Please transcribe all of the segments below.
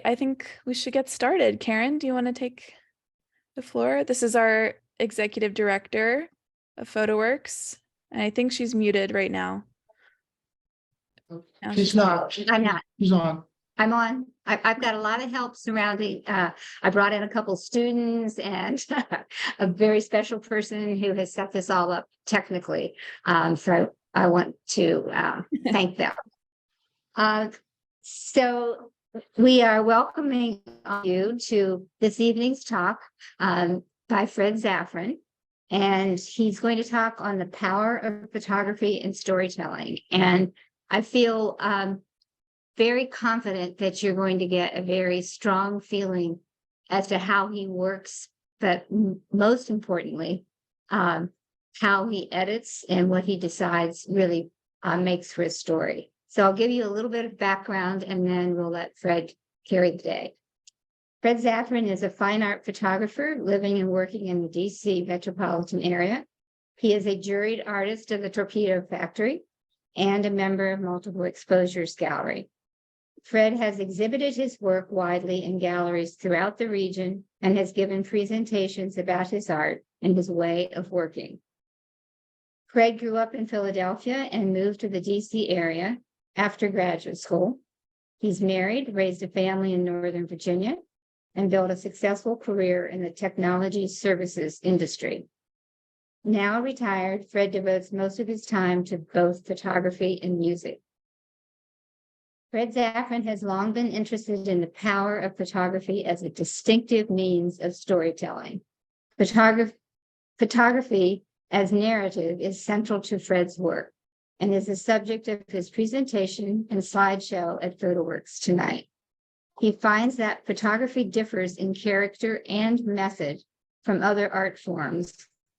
I think we should get started. Karen, do you want to take the floor? This is our executive director of Photoworks, and I think she's muted right now. No, She's not. I'm not. She's on. I'm on. I've got a lot of help surrounding. I brought in a couple students and a very special person who has set this all up technically. So I want to thank them. So we are welcoming you to this evening's talk by Fred Zafran. And he's going to talk on the power of photography and storytelling. And I feel very confident that you're going to get a very strong feeling as to how he works, but most importantly, how he edits and what he decides really makes for a story. So I'll give you a little bit of background and then we'll let Fred carry the day. Fred Zafran is a fine art photographer living and working in the DC metropolitan area. He is a juried artist of the Torpedo Factory and a member of Multiple Exposures Gallery. Fred has exhibited his work widely in galleries throughout the region and has given presentations about his art and his way of working. Fred grew up in Philadelphia and moved to the DC area after graduate school. He's married, raised a family in Northern Virginia, and built a successful career in the technology services industry. Now retired, Fred devotes most of his time to both photography and music. Fred Zafran has long been interested in the power of photography as a distinctive means of storytelling. Photography as narrative is central to Fred's work and is the subject of his presentation and slideshow at Photoworks tonight. He finds that photography differs in character and method from other art forms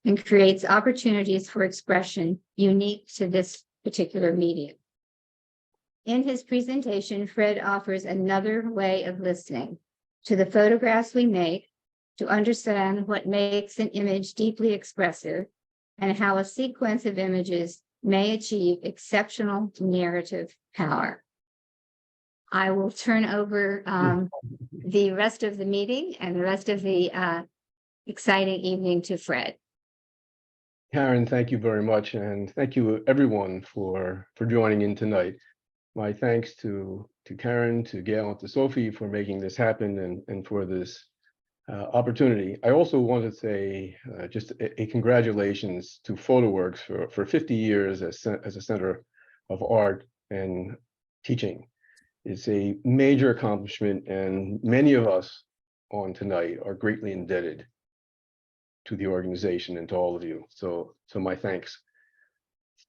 and creates opportunities for expression unique to this particular medium. In his presentation, Fred offers another way of listening to the photographs we make to understand what makes an image deeply expressive and how a sequence of images may achieve exceptional narrative power. I will turn over the rest of the meeting and the rest of the exciting evening to Fred. Karen, thank you very much. And thank you everyone for joining in tonight. My thanks to Karen, to Gail, and to Sophie for making this happen and for this opportunity. I also want to say just a congratulations to Photoworks for 50 years as a center of art and teaching. It's a major accomplishment, and many of us on tonight are greatly indebted to the organization and to all of you. So my thanks.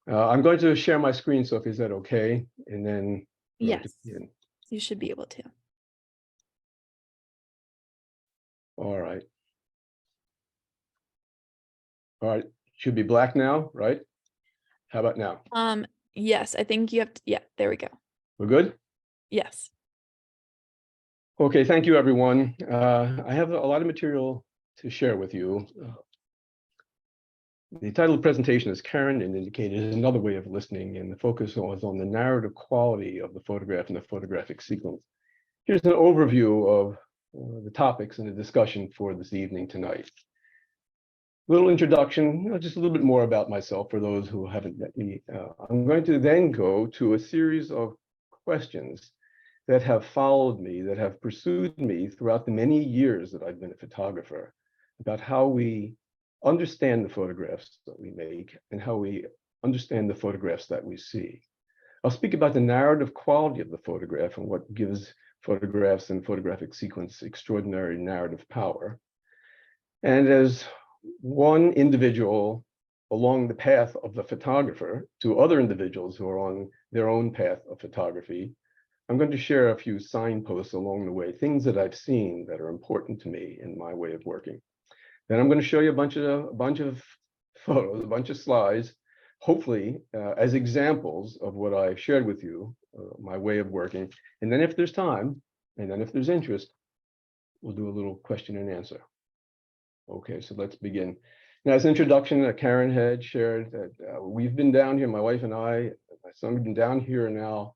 I'm going to share my screen, Sophie, is that okay? And then yes, you should be able to. All right. All right, should be black now, right? How about now? Yes, I think you have to, yeah, there we go. We're good? Yes. Okay, thank you, everyone. I have a lot of material to share with you. The title of the presentation, as Karen indicated, is another way of listening, and the focus was on the narrative quality of the photograph and the photographic sequence. Here's an overview of the topics in the discussion for this evening tonight. Little introduction, just a little bit more about myself for those who haven't met me. I'm going to then go to a series of questions that have followed me, that have pursued me throughout the many years that I've been a photographer, about how we understand the photographs that we make and how we understand the photographs that we see. I'll speak about the narrative quality of the photograph and what gives photographs and photographic sequence extraordinary narrative power. And as one individual along the path of the photographer to other individuals who are on their own path of photography, I'm going to share a few signposts along the way, things that I've seen that are important to me in my way of working. Then I'm going to show you a bunch of photos, a bunch of slides, hopefully as examples of what I've shared with you, my way of working. And then if there's time, and then if there's interest, we'll do a little question and answer. Okay, so let's begin. Now, as introduction, Karen had shared that we've been down here, my wife and I, my son, have been down here now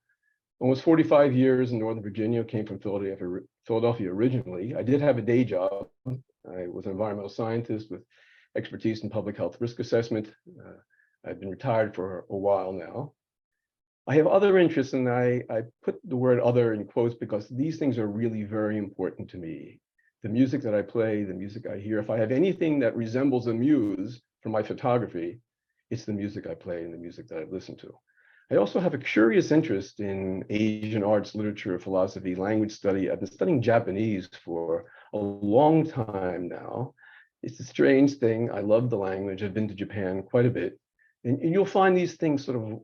Almost 45 years in Northern Virginia, came from Philadelphia originally. I did have a day job. I was an environmental scientist with expertise in public health risk assessment. I've been retired for a while now. I have other interests, and I put the word other in quotes because these things are really very important to me. The music that I play, the music I hear, if I have anything that resembles a muse for my photography, it's the music I play and the music that I listen to. I also have a curious interest in Asian arts, literature, philosophy, language study. I've been studying Japanese for a long time now. It's a strange thing. I love the language. I've been to Japan quite a bit. And you'll find these things sort of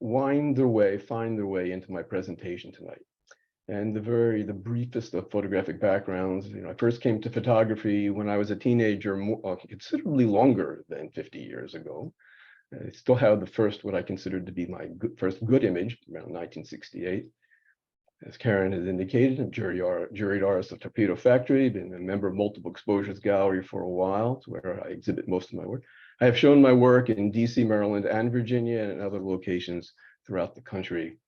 find their way into my presentation tonight. And the briefest of photographic backgrounds. I first came to photography when I was a teenager, considerably longer than 50 years ago. I still have the first, what I considered to be my first good image, around 1968. As Karen has indicated, I'm juried artist of Torpedo Factory, been a member of Multiple Exposures Gallery for a while. It's where I exhibit most of my work. I have shown my work in DC, Maryland, and Virginia, and other locations throughout the country.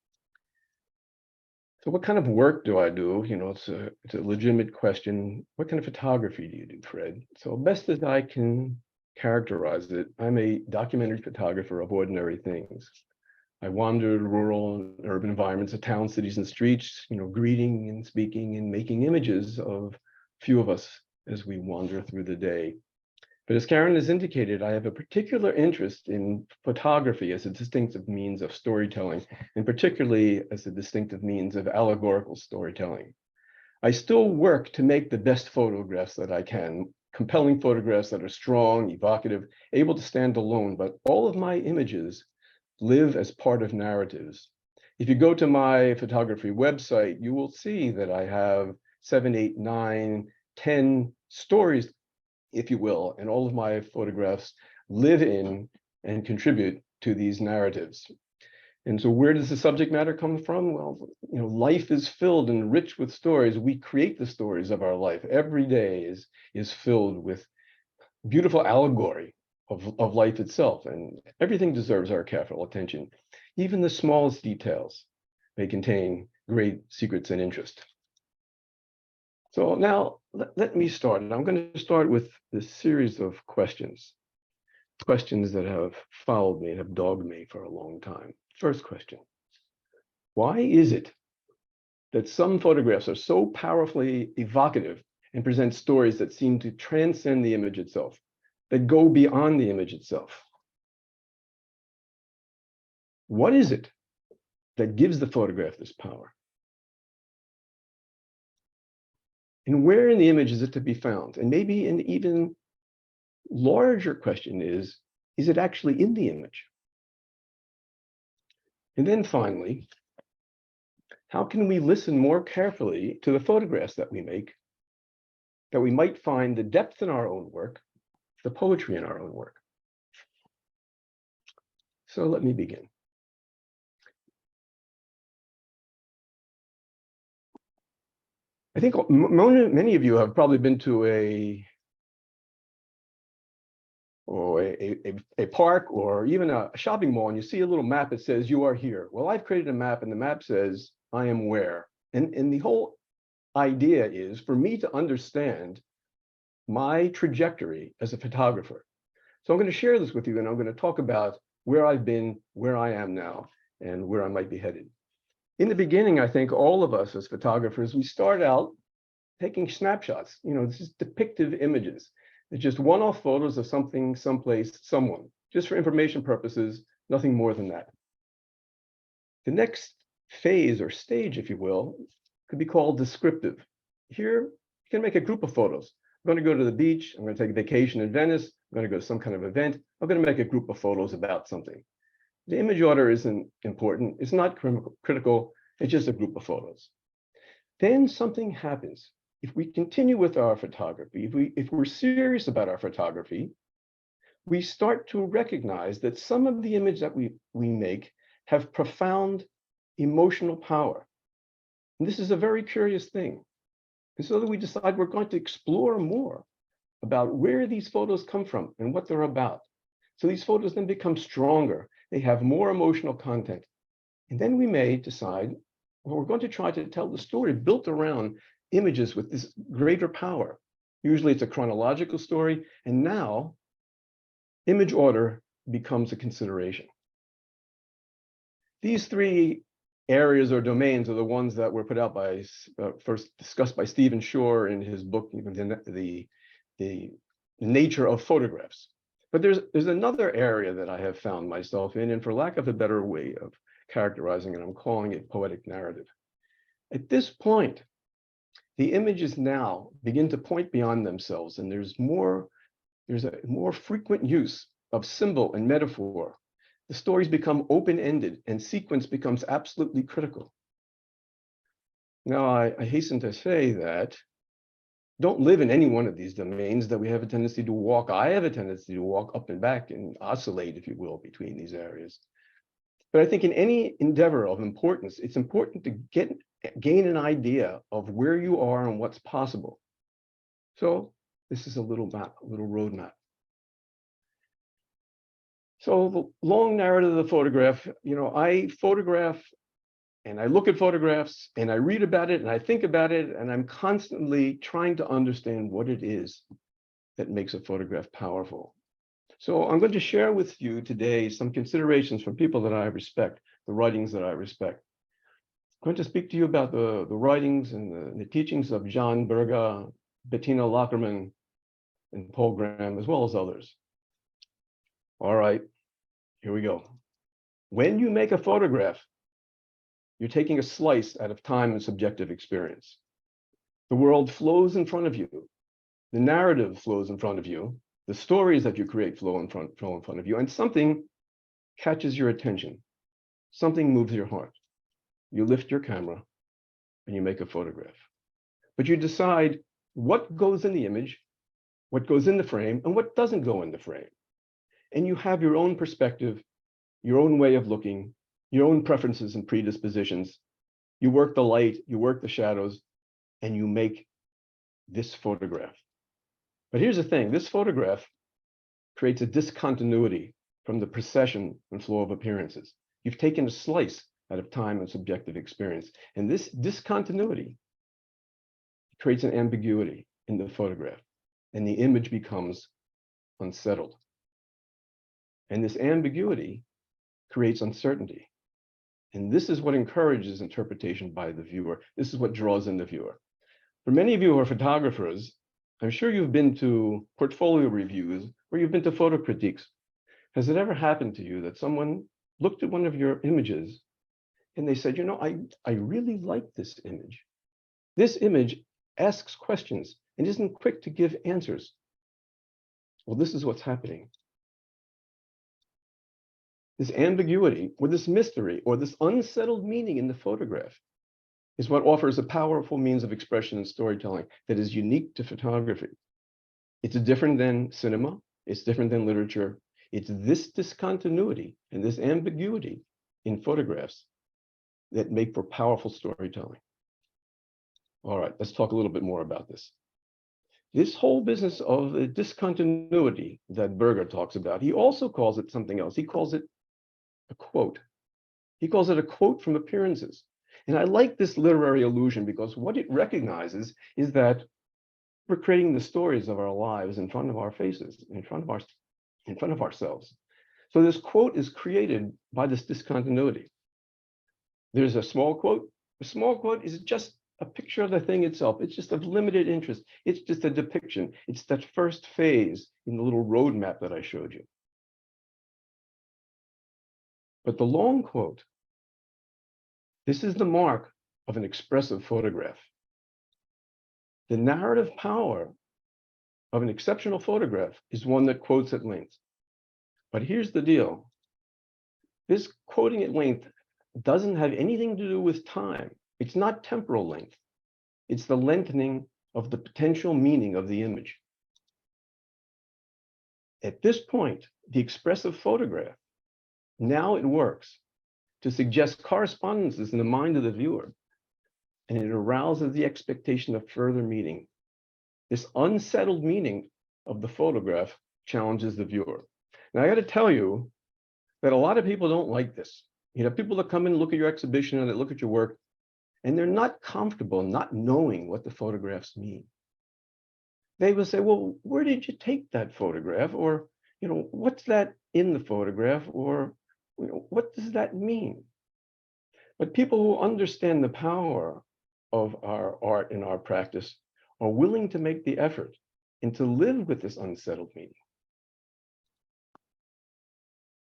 So what kind of work do I do? It's a legitimate question. What kind of photography do you do, Fred? So best as I can characterize it, I'm a documentary photographer of ordinary things. I wandered rural and urban environments of towns, cities, and streets, greeting and speaking and making images of few of us as we wander through the day. But as Karen has indicated, I have a particular interest in photography as a distinctive means of storytelling, and particularly as a distinctive means of allegorical storytelling. I still work to make the best photographs that I can, compelling photographs that are strong, evocative, able to stand alone, but all of my images live as part of narratives. If you go to my photography website, you will see that I have 7, 8, 9, 10 stories, if you will, and all of my photographs live in and contribute to these narratives. And so where does the subject matter come from? Well, life is filled and rich with stories. We create the stories of our life. Every day is filled with beautiful allegory of life itself, and everything deserves our careful attention. Even the smallest details may contain great secrets and interest. So now let me start, and I'm going to start with this series of questions that have followed me and have dogged me for a long time. First question: why is it that some photographs are so powerfully evocative and present stories that seem to transcend the image itself, that go beyond the image itself? What is it that gives the photograph this power? And where in the image is it to be found? And maybe an even larger question is it actually in the image? And then finally, how can we listen more carefully to the photographs that we make, that we might find the depth in our own work, the poetry in our own work? So let me begin. I think many of you have probably been to a park or even a shopping mall, and you see a little map that says you are here. Well, I've created a map, and the map says I am where. And the whole idea is for me to understand my trajectory as a photographer. So I'm going to share this with you, and I'm going to talk about where I've been, where I am now, and where I might be headed. In the beginning, I think all of us as photographers, we start out taking snapshots. This is depictive images. It's just one-off photos of something, someplace, someone, just for information purposes, nothing more than that. The next phase or stage, if you will, could be called descriptive. Here, you can make a group of photos. I'm going to go to the beach. I'm going to take a vacation in Venice. I'm going to go to some kind of event. I'm going to make a group of photos about something. The image order isn't important. It's not critical. It's just a group of photos. Then something happens. If we continue with our photography, if we're serious about our photography, we start to recognize that some of the images that we make have profound emotional power. And this is a very curious thing. And so that we decide we're going to explore more about where these photos come from and what they're about. So these photos then become stronger. They have more emotional content. And then we may decide we're going to try to tell the story built around images with this greater power. Usually it's a chronological story, and now image order becomes a consideration. These three areas or domains are the ones that were put out by, first discussed by Stephen Shore in his book, the nature of photographs. But there's another area that I have found myself in, and for lack of a better way of characterizing it, I'm calling it poetic narrative. At this point, the images now begin to point beyond themselves, and there's a more frequent use of symbol and metaphor. The stories become open-ended and sequence becomes absolutely critical. Now, I hasten to say that don't live in any one of these domains, that we have a tendency to walk. I have a tendency to walk up and back and oscillate, if you will, between these areas. But I think in any endeavor of importance, it's important to gain an idea of where you are and what's possible. So this is a little map, a little roadmap. So the long narrative of the photograph, I photograph and I look at photographs and I read about it and I think about it, and I'm constantly trying to understand what it is that makes a photograph powerful. So I'm going to share with you today some considerations from people that I respect, the writings that I respect. I'm going to speak to you about the writings and the teachings of John Berger, Bettina Lockerman, and Paul Graham, as well as others. All right, here we go. When you make a photograph, you're taking a slice out of time and subjective experience. The world flows in front of you. The narrative flows in front of you. The stories that you create flow in front of you, and something catches your attention. Something moves your heart. You lift your camera and you make a photograph. But you decide what goes in the image, what goes in the frame, and what doesn't go in the frame. And you have your own perspective, your own way of looking, your own preferences and predispositions. You work the light, you work the shadows, and you make this photograph. But here's the thing, this photograph creates a discontinuity from the procession and flow of appearances. You've taken a slice out of time and subjective experience. And this discontinuity creates an ambiguity in the photograph, and the image becomes unsettled. And this ambiguity creates uncertainty. And this is what encourages interpretation by the viewer. This is what draws in the viewer. For many of you who are photographers, I'm sure you've been to portfolio reviews or you've been to photo critiques. Has it ever happened to you that someone looked at one of your images and they said, I really like this image. This image asks questions and isn't quick to give answers. Well, this is what's happening. This ambiguity or this mystery or this unsettled meaning in the photograph is what offers a powerful means of expression and storytelling that is unique to photography. It's different than cinema. It's different than literature. It's this discontinuity and this ambiguity in photographs that make for powerful storytelling. All right, let's talk a little bit more about this. This whole business of the discontinuity that Berger talks about, he also calls it something else. He calls it a quote. He calls it a quote from appearances. And I like this literary allusion because what it recognizes is that we're creating the stories of our lives in front of our faces, in front of ourselves. So this quote is created by this discontinuity. There's a small quote. A small quote is just a picture of the thing itself. It's just of limited interest. It's just a depiction. It's that first phase in the little roadmap that I showed you. But the long quote, this is the mark of an expressive photograph. The narrative power of an exceptional photograph is one that quotes at length. But here's the deal. This quoting at length doesn't have anything to do with time. It's not temporal length. It's the lengthening of the potential meaning of the image. At this point, the expressive photograph, now it works to suggest correspondences in the mind of the viewer, and it arouses the expectation of further meaning. This unsettled meaning of the photograph challenges the viewer. Now, I got to tell you that a lot of people don't like this. People that come in and look at your exhibition and they look at your work, and they're not comfortable not knowing what the photographs mean. They will say, well, where did you take that photograph? Or, what's that in the photograph? Or, what does that mean? But people who understand the power of our art and our practice are willing to make the effort and to live with this unsettled meaning.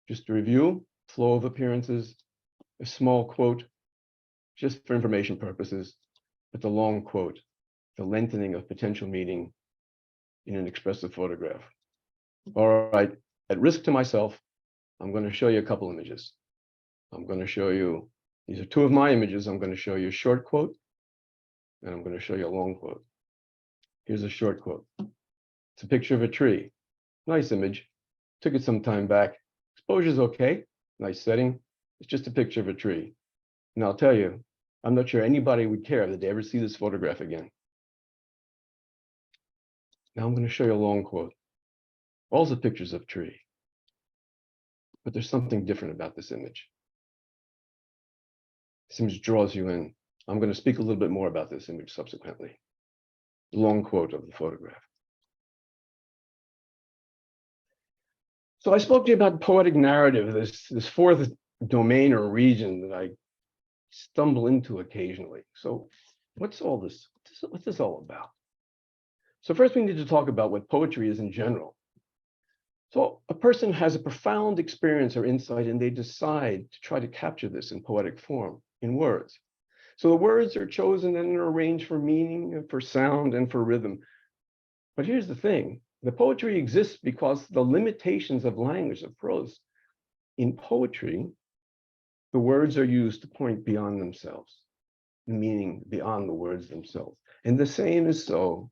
Just to review, flow of appearances, a small quote, just for information purposes, but the long quote, the lengthening of potential meaning in an expressive photograph. All right, at risk to myself, I'm going to show you a couple images. I'm going to show you, these are two of my images. I'm going to show you a short quote, and I'm going to show you a long quote. Here's a short quote. It's a picture of a tree. Nice image. Took it some time back. Exposure's okay. Nice setting. It's just a picture of a tree. And I'll tell you, I'm not sure anybody would care that they ever see this photograph again. Now I'm going to show you a long quote. Also pictures of tree. But there's something different about this image. This image draws you in. I'm going to speak a little bit more about this image subsequently. Long quote of the photograph. So I spoke to you about poetic narrative, this fourth domain or region that I stumble into occasionally. So what's all this? What's this all about? So first we need to talk about what poetry is in general. So a person has a profound experience or insight, and they decide to try to capture this in poetic form, in words. So the words are chosen and are arranged for meaning, for sound, and for rhythm. But here's the thing. The poetry exists because the limitations of language, of prose. In poetry, the words are used to point beyond themselves, the meaning beyond the words themselves. And the same is so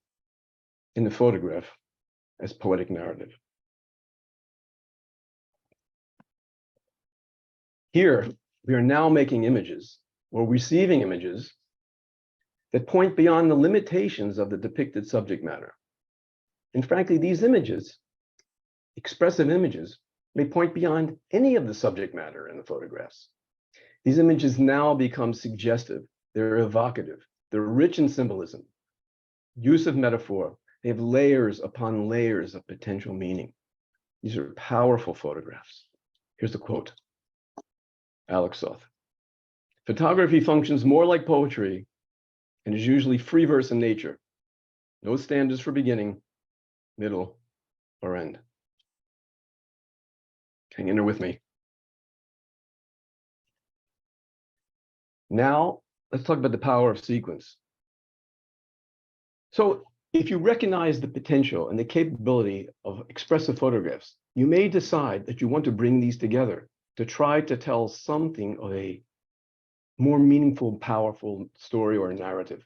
in the photograph as poetic narrative. Here, we are now making images or receiving images that point beyond the limitations of the depicted subject matter. And frankly, these images, expressive images, may point beyond any of the subject matter in the photographs. These images now become suggestive, they're evocative, they're rich in symbolism, use of metaphor, they have layers upon layers of potential meaning. These are powerful photographs. Here's the quote, Alex Soth. Photography functions more like poetry and is usually free verse in nature. No standards for beginning, middle, or end. Hang in there with me. Now, let's talk about the power of sequence. So if you recognize the potential and the capability of expressive photographs, you may decide that you want to bring these together to try to tell something of a more meaningful, powerful story or narrative.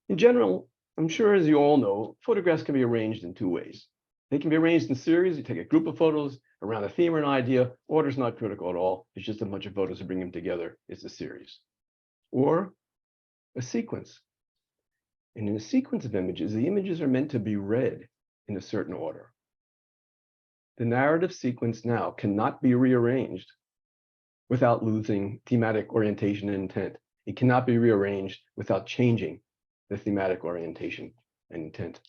In general, I'm sure as you all know, photographs can be arranged in two ways. They can be arranged in series. You take a group of photos around a theme or an idea. Order's not critical at all. It's just a bunch of photos to bring them together. It's a series. Or a sequence. And in a sequence of images, the images are meant to be read in a certain order. The narrative sequence now cannot be rearranged without losing thematic orientation and intent. It cannot be rearranged without changing the thematic orientation and intent.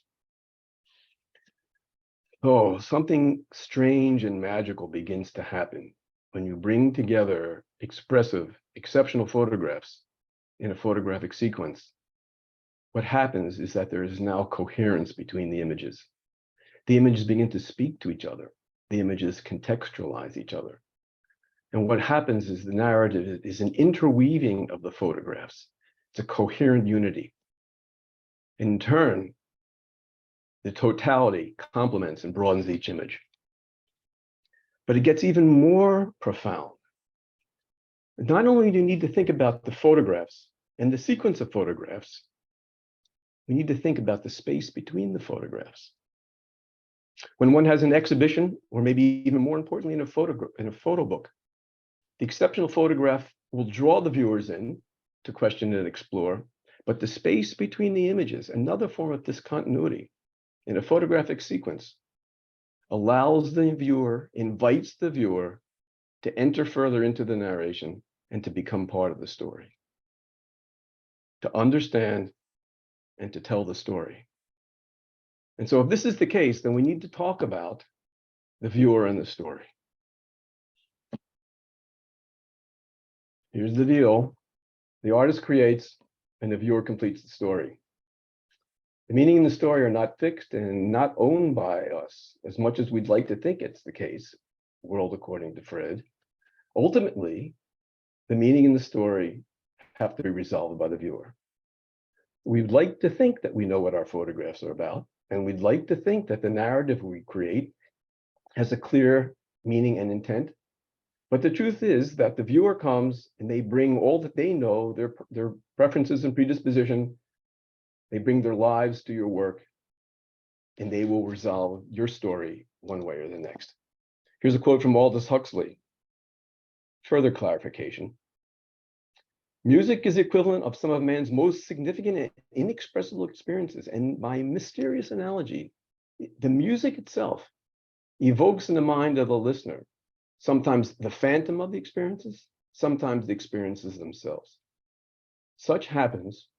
Oh, something strange and magical begins to happen when you bring together expressive, exceptional photographs in a photographic sequence. What happens is that there is now coherence between the images. The images begin to speak to each other. The images contextualize each other. And what happens is the narrative is an interweaving of the photographs. It's a coherent unity. In turn, the totality complements and broadens each image. But it gets even more profound. Not only do you need to think about the photographs and the sequence of photographs, we need to think about the space between the photographs. When one has an exhibition, or maybe even more importantly, in a photo book, the exceptional photograph will draw the viewers in to question and explore, but the space between the images, another form of discontinuity in a photographic sequence, allows the viewer, invites the viewer to enter further into the narration and to become part of the story. to understand, and to tell the story. And so if this is the case, then we need to talk about the viewer and the story. Here's the deal. The artist creates and the viewer completes the story. The meaning and the story are not fixed and not owned by us as much as we'd like to think it's the case, world according to Fred. Ultimately, the meaning and the story have to be resolved by the viewer. We'd like to think that we know what our photographs are about, and we'd like to think that the narrative we create has a clear meaning and intent. But the truth is that the viewer comes and they bring all that they know, their preferences and predisposition. They bring their lives to your work, and they will resolve your story one way or the next. Here's a quote from Aldous Huxley. Further clarification. Music is the equivalent of some of man's most significant and inexpressible experiences. And by mysterious analogy, the music itself evokes in the mind of the listener sometimes the phantom of the experiences, sometimes the experiences themselves. Such happens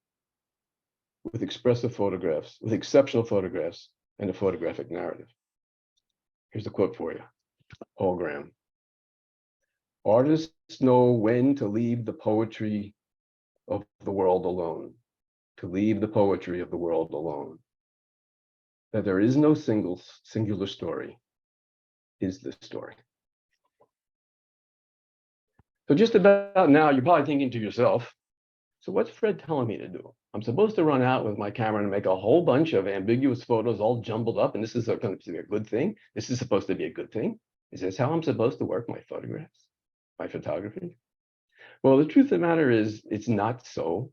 with expressive photographs, with exceptional photographs, and a photographic narrative. Here's a quote for you, Paul Graham. Artists know when to leave the poetry of the world alone, to leave the poetry of the world alone. That there is no singular story is the story. So just about now, you're probably thinking to yourself, so what's Fred telling me to do? I'm supposed to run out with my camera and make a whole bunch of ambiguous photos all jumbled up, and this is going to be a good thing? This is supposed to be a good thing? Is this how I'm supposed to work my photographs, my photography? Well, the truth of the matter is it's not so,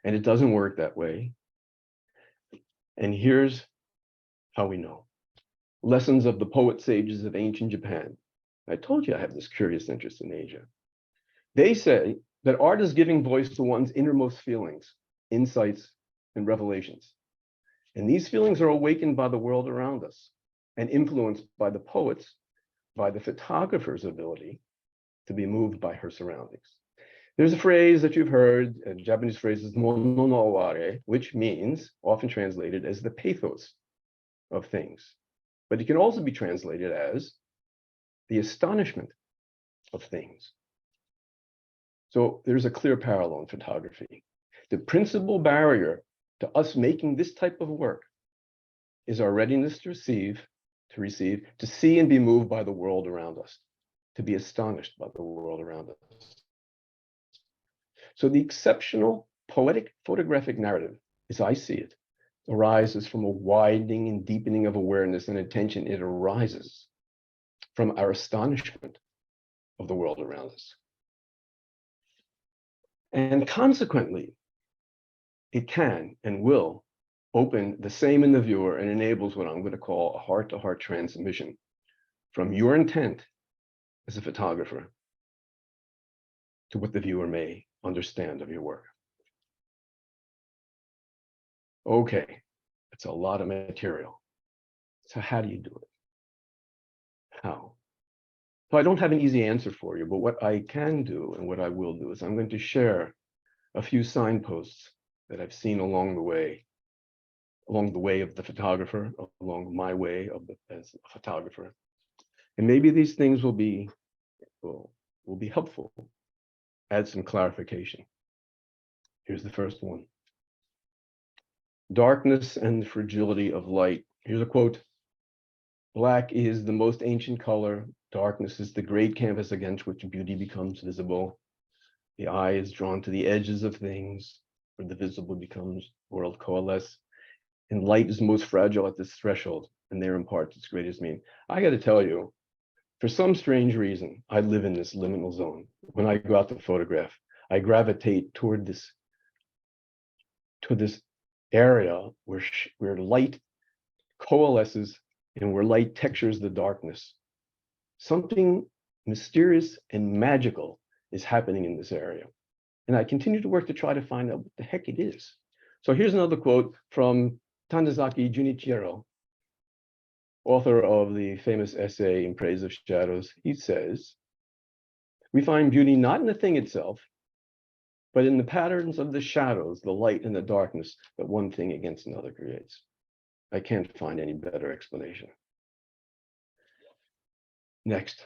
and it doesn't work that way. And here's how we know. Lessons of the poet sages of ancient Japan. I told you I have this curious interest in Asia. They say that art is giving voice to one's innermost feelings, insights, and revelations. And these feelings are awakened by the world around us and influenced by the poets, by the photographer's ability to be moved by her surroundings. There's a phrase that you've heard, a Japanese phrase is mono no aware, which means, often translated as the pathos of things. But it can also be translated as the astonishment of things. So there's a clear parallel in photography. The principal barrier to us making this type of work is our readiness to receive, to see and be moved by the world around us, to be astonished by the world around us. So the exceptional poetic photographic narrative, as I see it, arises from a widening and deepening of awareness and attention. It arises from our astonishment of the world around us. And consequently, it can and will open the same in the viewer and enables what I'm going to call a heart-to-heart transmission from your intent as a photographer to what the viewer may understand of your work. Okay, it's a lot of material. So how do you do it? How? So I don't have an easy answer for you, but what I can do and what I will do is I'm going to share a few signposts that I've seen along the way of the photographer, along my way as a photographer. And maybe these things will be helpful, add some clarification. Here's the first one. Darkness and the fragility of light. Here's a quote. Black is the most ancient color. Darkness is the great canvas against which beauty becomes visible. The eye is drawn to the edges of things, where the visible becomes world coalesce. And light is most fragile at this threshold, and there imparts its greatest meaning. I got to tell you, for some strange reason, I live in this liminal zone. When I go out to photograph, I gravitate toward this area where light coalesces and where light textures the darkness. Something mysterious and magical is happening in this area. And I continue to work to try to find out what the heck it is. So here's another quote from Tanizaki Junichiro, author of the famous essay In Praise of Shadows. He says, "We find beauty not in the thing itself, but in the patterns of the shadows, the light and the darkness that one thing against another creates. I can't find any better explanation. Next,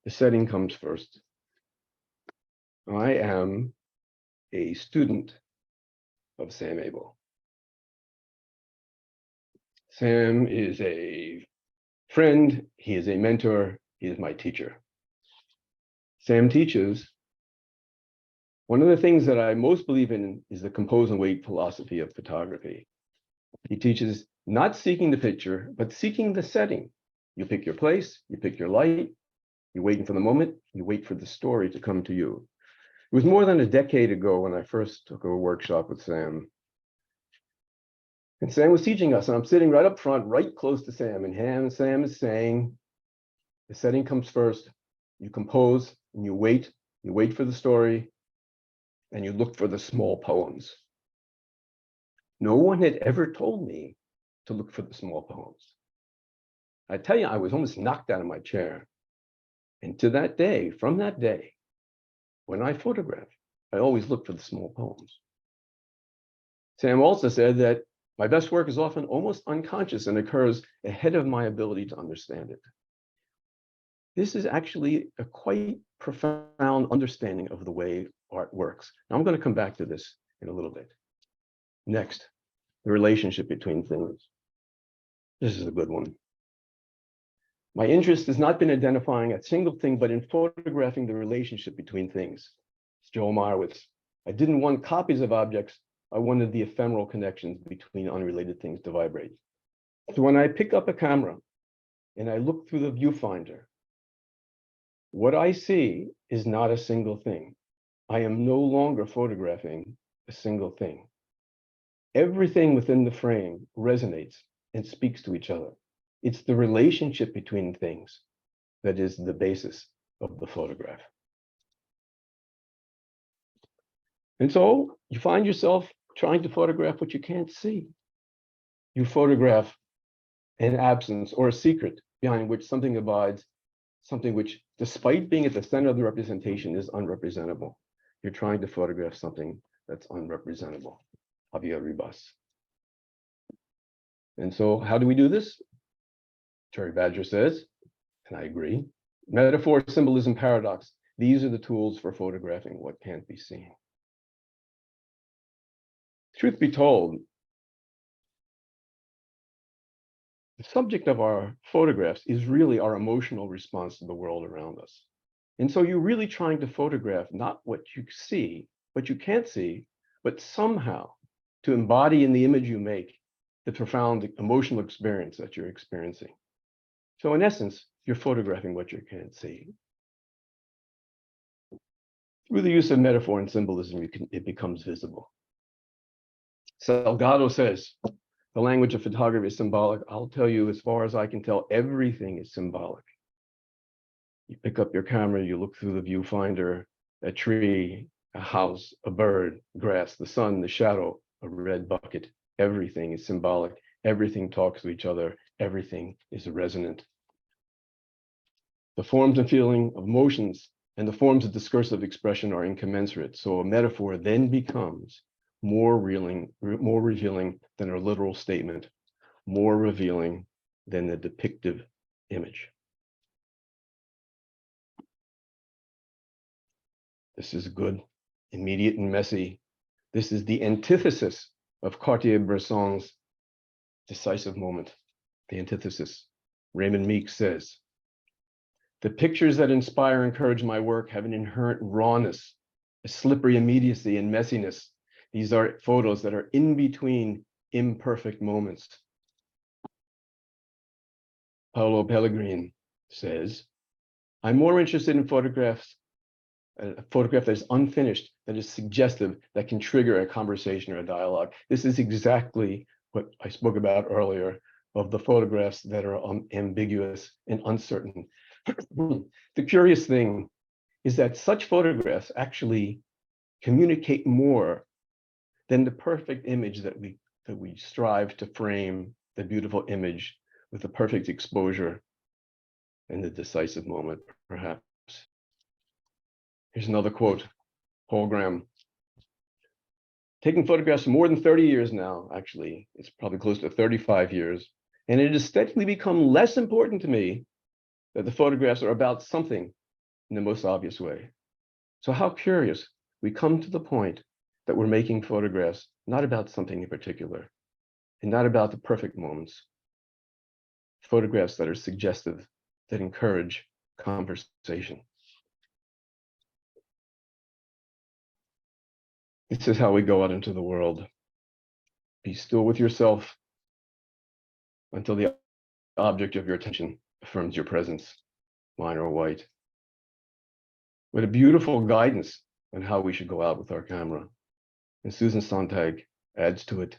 the setting comes first. I am a student of Sam Abel. Sam is a friend, he is a mentor, he is my teacher. Sam teaches, one of the things that I most believe in is the compose and wait philosophy of photography. He teaches not seeking the picture, but seeking the setting. You pick your place, you pick your light, you're waiting for the moment, you wait for the story to come to you. It was more than a decade ago when I first took a workshop with Sam. And Sam was teaching us, and I'm sitting right up front, right close to Sam, and Sam is saying, the setting comes first, you compose, and you wait for the story, and you look for the small poems. No one had ever told me to look for the small poems. I tell you, I was almost knocked out of my chair. And to that day, from that day, when I photograph, I always look for the small poems. Sam also said that my best work is often almost unconscious and occurs ahead of my ability to understand it. This is actually a quite profound understanding of the way art works. Now, I'm going to come back to this in a little bit. Next, the relationship between things. This is a good one. My interest has not been identifying a single thing, but in photographing the relationship between things. It's Joel Meyerowitz. I didn't want copies of objects. I wanted the ephemeral connections between unrelated things to vibrate. So when I pick up a camera and I look through the viewfinder, what I see is not a single thing. I am no longer photographing a single thing. Everything within the frame resonates and speaks to each other. It's the relationship between things that is the basis of the photograph. And so you find yourself trying to photograph what you can't see. You photograph an absence or a secret behind which something abides, something which, despite being at the center of the representation, is unrepresentable. You're trying to photograph something that's unrepresentable. Javier Ribas. And so how do we do this? Terry Badger says, and I agree, metaphor, symbolism, paradox. These are the tools for photographing what can't be seen. Truth be told, the subject of our photographs is really our emotional response to the world around us. And so you're really trying to photograph not what you see, what you can't see, but somehow to embody in the image you make the profound emotional experience that you're experiencing. So in essence, you're photographing what you can't see. Through the use of metaphor and symbolism, it becomes visible. Salgado says, the language of photography is symbolic. I'll tell you, as far as I can tell, everything is symbolic. You pick up your camera, you look through the viewfinder, a tree, a house, a bird, grass, the sun, the shadow, a red bucket. Everything is symbolic. Everything talks to each other. Everything is resonant. The forms and feeling of motions and the forms of discursive expression are incommensurate. So a metaphor then becomes more revealing than a literal statement, more revealing than the depictive image. This is good, immediate and messy. This is the antithesis of Cartier-Bresson's decisive moment. The antithesis. Raymond Meeks says, the pictures that inspire and encourage my work have an inherent rawness, a slippery immediacy and messiness. These are photos that are in between imperfect moments. Paolo Pellegrin says, I'm more interested in photographs, a photograph that is unfinished, that is suggestive, that can trigger a conversation or a dialogue. This is exactly what I spoke about earlier of the photographs that are ambiguous and uncertain. The curious thing is that such photographs actually communicate more than the perfect image that we strive to frame, the beautiful image with the perfect exposure and the decisive moment, perhaps. Here's another quote. Paul Graham. Taking photographs for more than 30 years now, actually, it's probably close to 35 years. And it has steadily become less important to me that the photographs are about something in the most obvious way. So how curious we come to the point that we're making photographs not about something in particular and not about the perfect moments. Photographs that are suggestive, that encourage conversation. This is how we go out into the world. Be still with yourself until the object of your attention affirms your presence, mine or white. What a beautiful guidance on how we should go out with our camera. And Susan Sontag adds to it,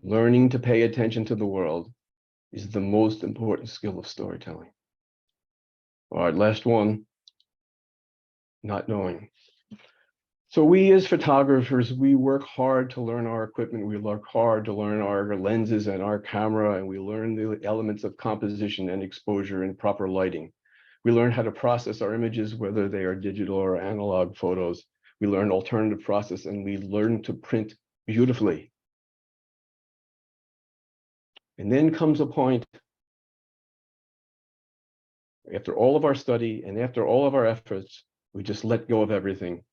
learning to pay attention to the world is the most important skill of storytelling. All right, last one, not knowing. So we as photographers, we work hard to learn our equipment. We work hard to learn our lenses and our camera, and we learn the elements of composition and exposure and proper lighting. We learn how to process our images, whether they are digital or analog photos. We learn alternative process, and we learn to print beautifully. And then comes a point, after all of our study and after all of our efforts, we just let go of everything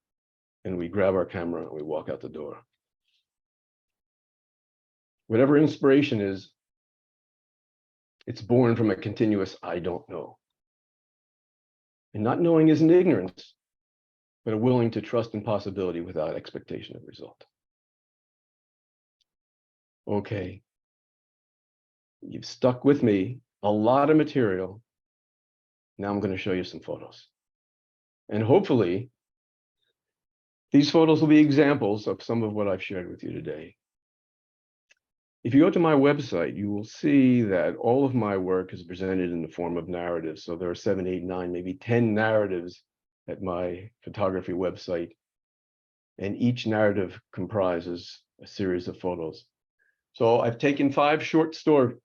and we grab our camera and we walk out the door. Whatever inspiration is, it's born from a continuous I don't know. And not knowing isn't ignorance, but a willing to trust in possibility without expectation of result. Okay, you've stuck with me, a lot of material. Now I'm going to show you some photos. And hopefully, these photos will be examples of some of what I've shared with you today. If you go to my website, you will see that all of my work is presented in the form of narratives. So there are 7, 8, 9, maybe 10 narratives at my photography website. And each narrative comprises a series of photos. So I've taken 5 short stories,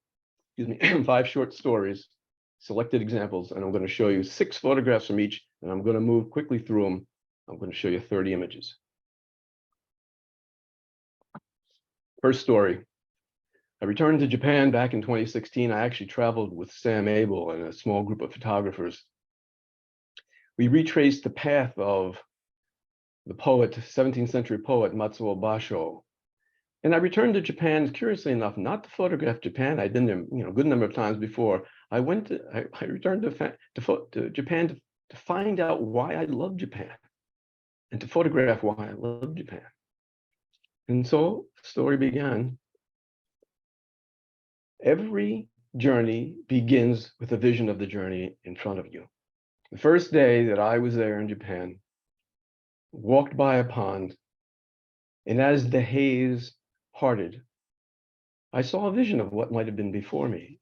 selected examples, and I'm going to show you 6 photographs from each, and I'm going to move quickly through them. I'm going to show you 30 images. First story. I returned to Japan back in 2016. I actually traveled with Sam Abel and a small group of photographers. We retraced the path of the poet, 17th century poet Matsuo Basho. And I returned to Japan, curiously enough, not to photograph Japan. I'd been there, a good number of times before. I returned to Japan to find out why I love Japan and to photograph why I love Japan. And so the story began. Every journey begins with a vision of the journey in front of you. The first day that I was there in Japan, walked by a pond, and as the haze parted, I saw a vision of what might have been before me.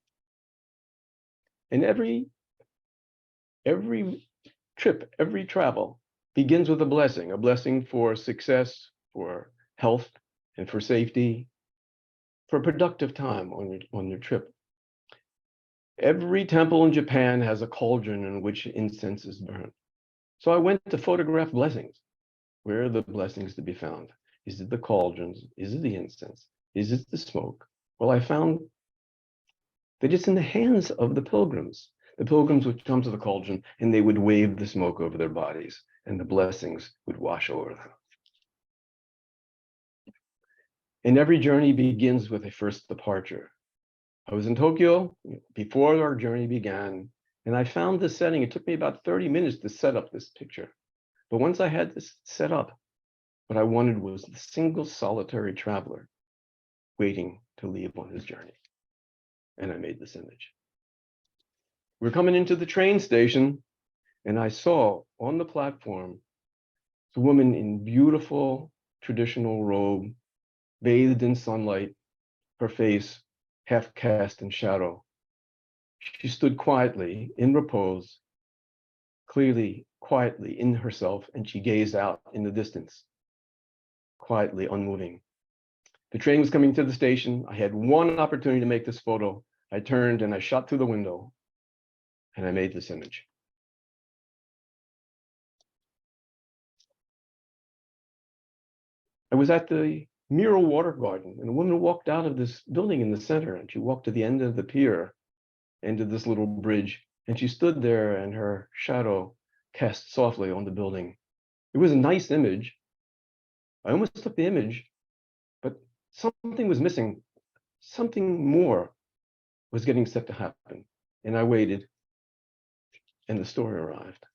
And every trip, every travel begins with a blessing for success, for health, and for safety, for a productive time on your trip. Every temple in Japan has a cauldron in which incense is burned. So I went to photograph blessings. Where are the blessings to be found? Is it the cauldrons? Is it the incense? Is it the smoke? Well, I found that it's in the hands of the pilgrims. The pilgrims would come to the cauldron and they would wave the smoke over their bodies and the blessings would wash over them. And every journey begins with a first departure. I was in Tokyo before our journey began, and I found this setting. It took me about 30 minutes to set up this picture. But once I had this set up, what I wanted was the single solitary traveler waiting to leave on his journey. And I made this image. We're coming into the train station, and I saw on the platform the woman in beautiful traditional robe, bathed in sunlight, her face half cast in shadow. She stood quietly in repose, clearly, quietly in herself, and she gazed out in the distance, quietly, unmoving. The train was coming to the station. I had one opportunity to make this photo. I turned and I shot through the window, and I made this image. I was at the Mural Water Garden, and a woman walked out of this building in the center, and she walked to the end of the pier, end of this little bridge, and she stood there, and her shadow cast softly on the building. It was a nice image. I almost took the image, but something was missing. Something more was getting set to happen. And I waited, and the story arrived.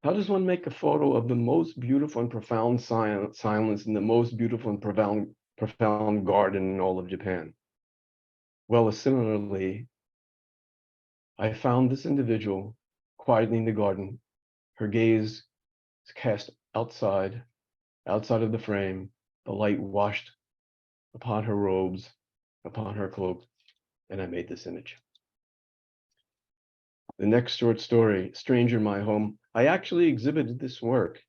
How does one make a photo of the most beautiful and profound silence in the most beautiful and profound garden in all of Japan? Well, similarly, I found this individual quietly in the garden. Her gaze is cast outside of the frame. The light washed upon her robes, upon her cloak, and I made this image. The next short story, Stranger in My Home, I actually exhibited this work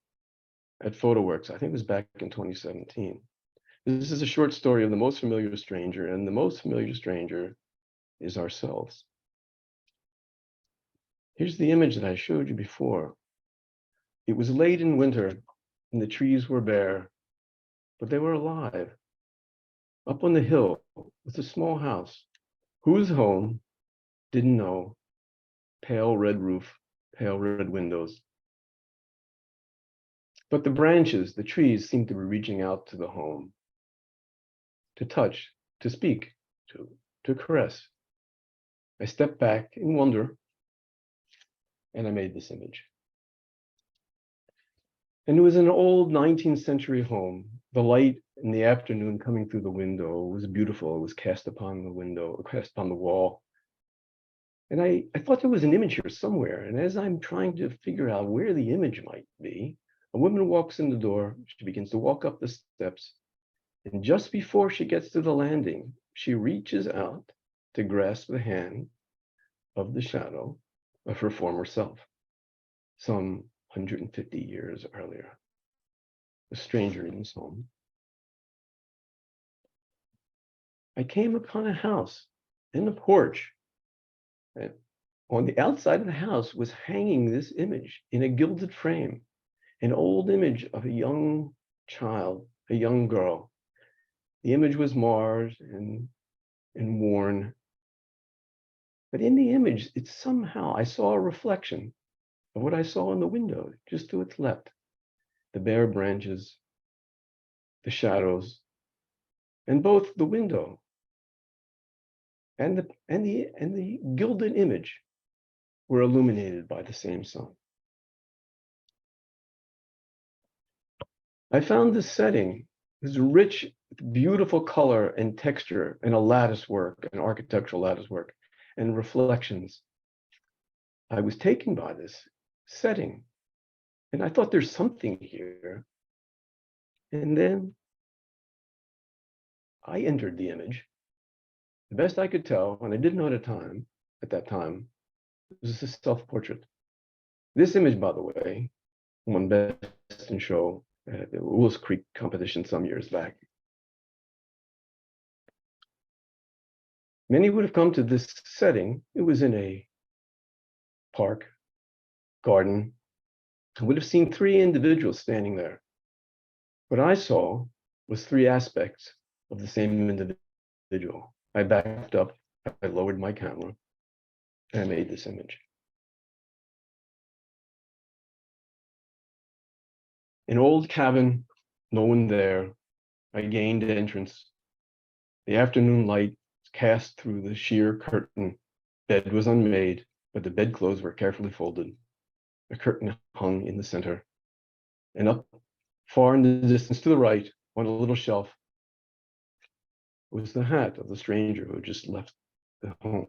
at Photoworks. I think it was back in 2017. This is a short story of the most familiar stranger, and the most familiar stranger is ourselves. Here's the image that I showed you before. It was late in winter, and the trees were bare, but they were alive. Up on the hill was a small house. Whose home? Didn't know. Pale red roof, pale red windows. But the branches, the trees seemed to be reaching out to the home, to touch, to speak, to caress. I stepped back in wonder, and I made this image. And it was an old 19th century home. The light in the afternoon coming through the window was beautiful. It was cast upon the window, cast upon the wall. And I thought there was an image here somewhere. And as I'm trying to figure out where the image might be, a woman walks in the door. She begins to walk up the steps. And just before she gets to the landing, she reaches out to grasp the hand of the shadow of her former self, some 150 years earlier. A stranger in this home. I came upon a house in the porch. And on the outside of the house was hanging this image in a gilded frame, an old image of a young child, a young girl. The image was marred and worn. But in the image, it's somehow, I saw a reflection of what I saw in the window, just to its left. The bare branches, the shadows, and both the window and the gilded image were illuminated by the same sun. I found this setting, this rich, beautiful color and texture, and a lattice work, an architectural lattice work, and reflections. I was taken by this setting, and I thought there's something here. And then I entered the image. The best I could tell, and I didn't know at that time, was a self-portrait. This image, by the way, won Best in Show at the Willis Creek competition some years back. Many would have come to this setting. It was in a park, garden. I would have seen three individuals standing there. What I saw was three aspects of the same individual. I backed up, I lowered my camera, and I made this image. An old cabin, no one there. I gained entrance. The afternoon light cast through the sheer curtain. Bed was unmade, but the bedclothes were carefully folded. A curtain hung in the center. And up far in the distance to the right, on a little shelf, was the hat of the stranger who had just left the home.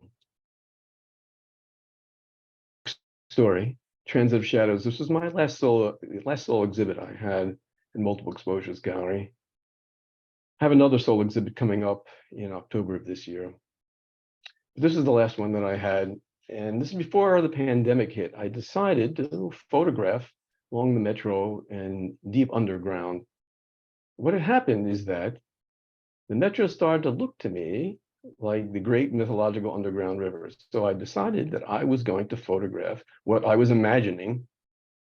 Story, Transit of Shadows. This was my last solo exhibit I had in Multiple Exposures Gallery. I have another solo exhibit coming up in October of this year. This is the last one that I had, and this is before the pandemic hit. I decided to photograph along the metro and deep underground. What had happened is that the metro started to look to me like the great mythological underground rivers. So I decided that I was going to photograph what I was imagining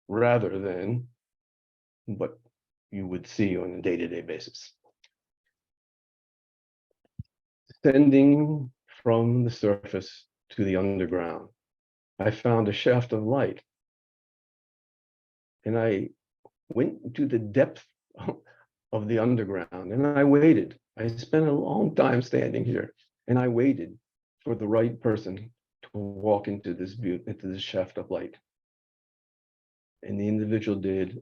rather than what you would see on a day-to-day basis. Descending from the surface to the underground, I found a shaft of light, and I went to the depth of the underground, and I waited. I spent a long time standing here, and I waited for the right person to walk into this shaft of light. And the individual did,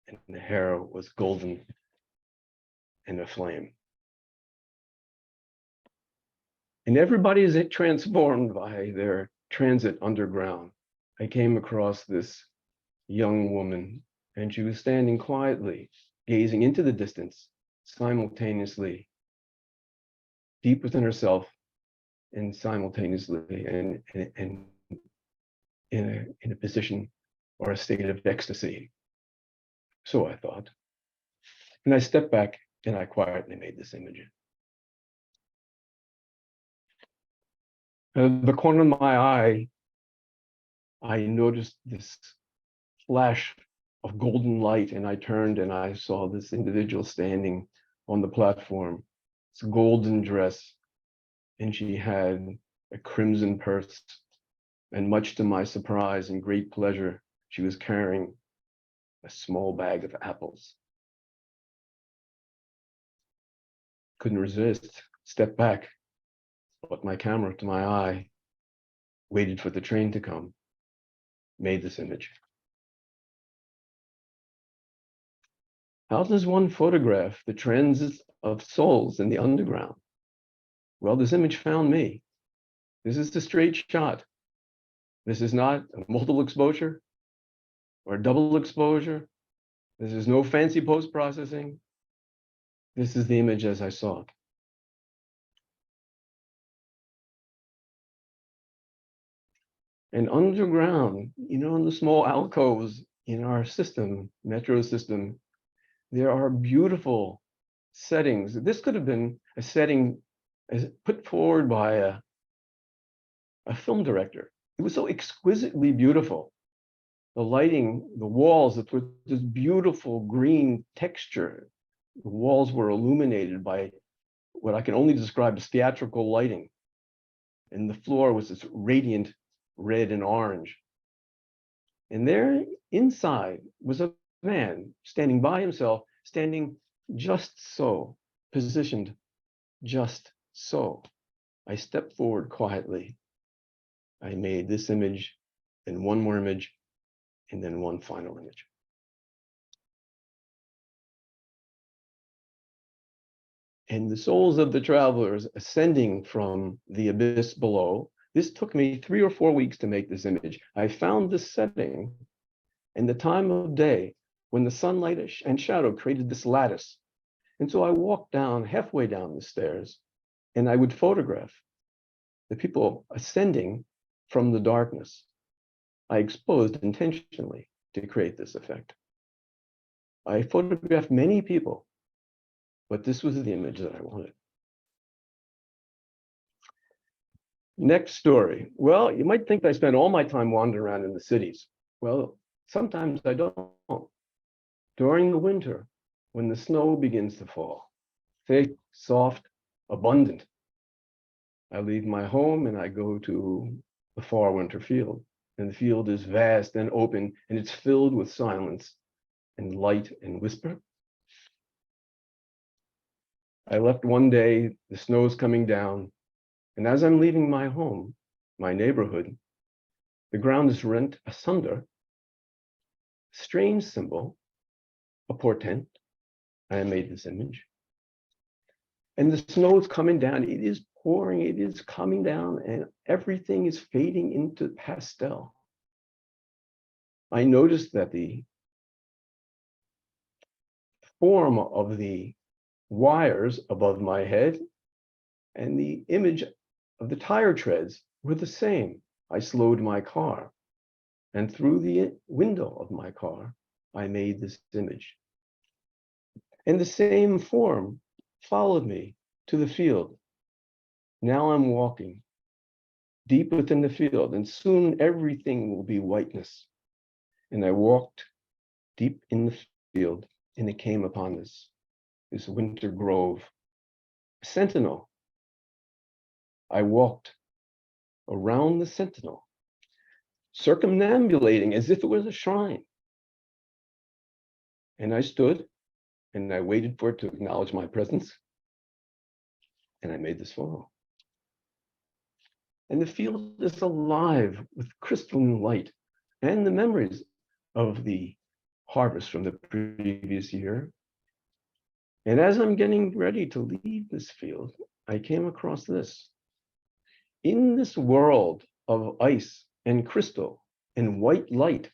and the hair was golden and aflame. And everybody is transformed by their transit underground. I came across this young woman, and she was standing quietly, gazing into the distance, simultaneously, deep within herself, and simultaneously and in a position or a state of ecstasy. So I thought. And I stepped back and I quietly made this image. Out of the corner of my eye, I noticed this flash of golden light, and I turned and I saw this individual standing on the platform. It's a golden dress, and she had a crimson purse. And much to my surprise and great pleasure, she was carrying a small bag of apples. Couldn't resist, stepped back, brought my camera to my eye, waited for the train to come, made this image. How does one photograph the transit of souls in the underground? Well, this image found me. This is the straight shot. This is not a multiple exposure or a double exposure. This is no fancy post-processing. This is the image as I saw it. And underground, in the small alcoves in our system, metro system, there are beautiful settings. This could have been a setting put forward by a film director. It was so exquisitely beautiful. The lighting, the walls, with this beautiful green texture. The walls were illuminated by what I can only describe as theatrical lighting. And the floor was this radiant red and orange. And there inside was a man standing by himself, standing just so, positioned just so. I stepped forward quietly. I made this image, then one more image, and then one final image. And the souls of the travelers ascending from the abyss below. This took me 3 or 4 weeks to make this image. I found this setting and the time of day when the sunlight and shadow created this lattice. And so I walked down, halfway down the stairs, and I would photograph the people ascending from the darkness. I exposed intentionally to create this effect. I photographed many people, but this was the image that I wanted. Next story. Well, you might think I spent all my time wandering around in the cities. Well, sometimes I don't. During the winter, when the snow begins to fall, thick, soft, abundant, I leave my home and I go to the far winter field. And the field is vast and open, and it's filled with silence and light and whisper. I left one day, the snow's coming down, and as I'm leaving my home, my neighborhood, the ground is rent asunder. Strange symbol, a portent. I made this image. And the snow is coming down. It is pouring, it is coming down, and everything is fading into pastel. I noticed that the form of the wires above my head and the image of the tire treads were the same. I slowed my car, and through the window of my car, I made this image. And the same form followed me to the field. Now I'm walking deep within the field, and soon everything will be whiteness. And I walked deep in the field, and it came upon this winter grove. A sentinel. I walked around the sentinel, circumambulating as if it was a shrine. And I stood and I waited for it to acknowledge my presence. And I made this photo. And the field is alive with crystalline light and the memories of the harvest from the previous year. And as I'm getting ready to leave this field, I came across this. In this world of ice and crystal and white light,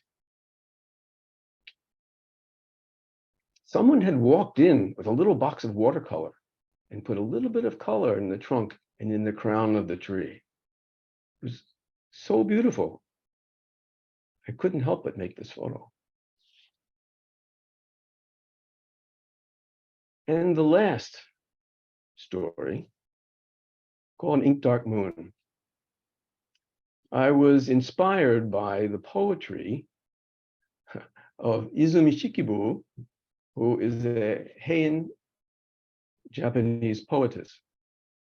someone had walked in with a little box of watercolor and put a little bit of color in the trunk and in the crown of the tree. It was so beautiful. I couldn't help but make this photo. And the last story, called Ink Dark Moon. I was inspired by the poetry of Izumi Shikibu, who is a Heian Japanese poetess.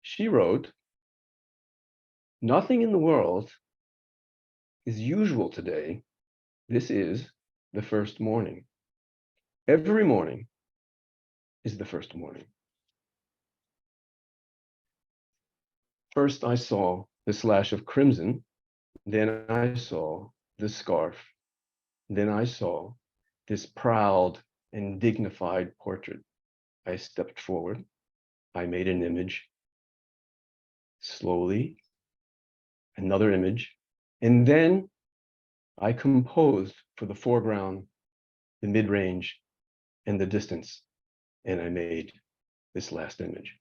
She wrote, "Nothing in the world is usual today. This is the first morning. Every morning is the first morning." First, I saw the slash of crimson. Then I saw the scarf. Then I saw this proud and dignified portrait. I stepped forward. I made an image. Slowly, another image. And then I composed for the foreground, the mid-range, and the distance. And I made this last image.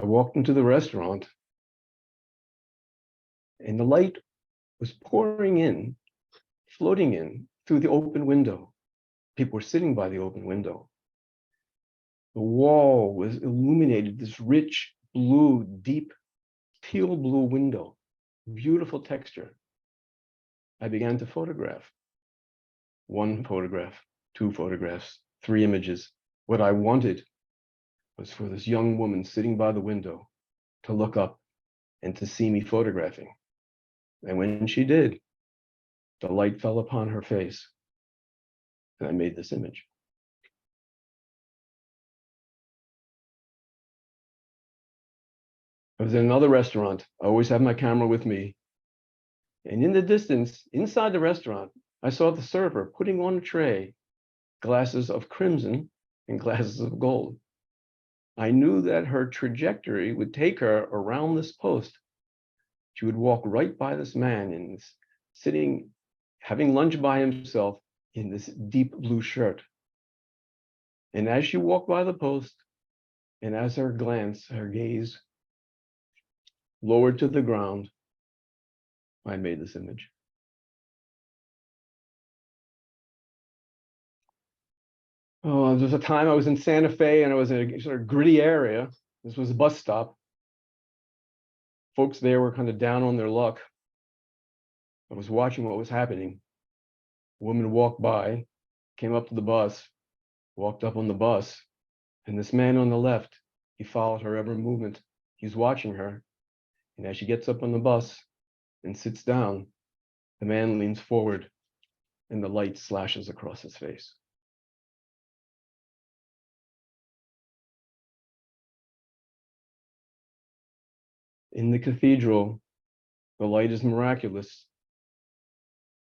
I walked into the restaurant, and the light was pouring in, floating in through the open window. People were sitting by the open window. The wall was illuminated, this rich blue, deep teal blue window, beautiful texture. I began to photograph. One photograph, two photographs, three images. What I wanted was for this young woman sitting by the window to look up and to see me photographing. And when she did, the light fell upon her face, and I made this image. I was in another restaurant. I always have my camera with me. And in the distance, inside the restaurant, I saw the server putting on a tray glasses of crimson and glasses of gold. I knew that her trajectory would take her around this post. She would walk right by this man in this, sitting, having lunch by himself in this deep blue shirt. And as she walked by the post, and as her glance, her gaze lowered to the ground, I made this image. Oh, there was a time I was in Santa Fe and I was in a sort of gritty area. This was a bus stop. Folks there were kind of down on their luck. I was watching what was happening. A woman walked by, came up to the bus, walked up on the bus, and this man on the left, he followed her every movement. He's watching her. And as she gets up on the bus and sits down, the man leans forward and the light slashes across his face. In the cathedral, the light is miraculous.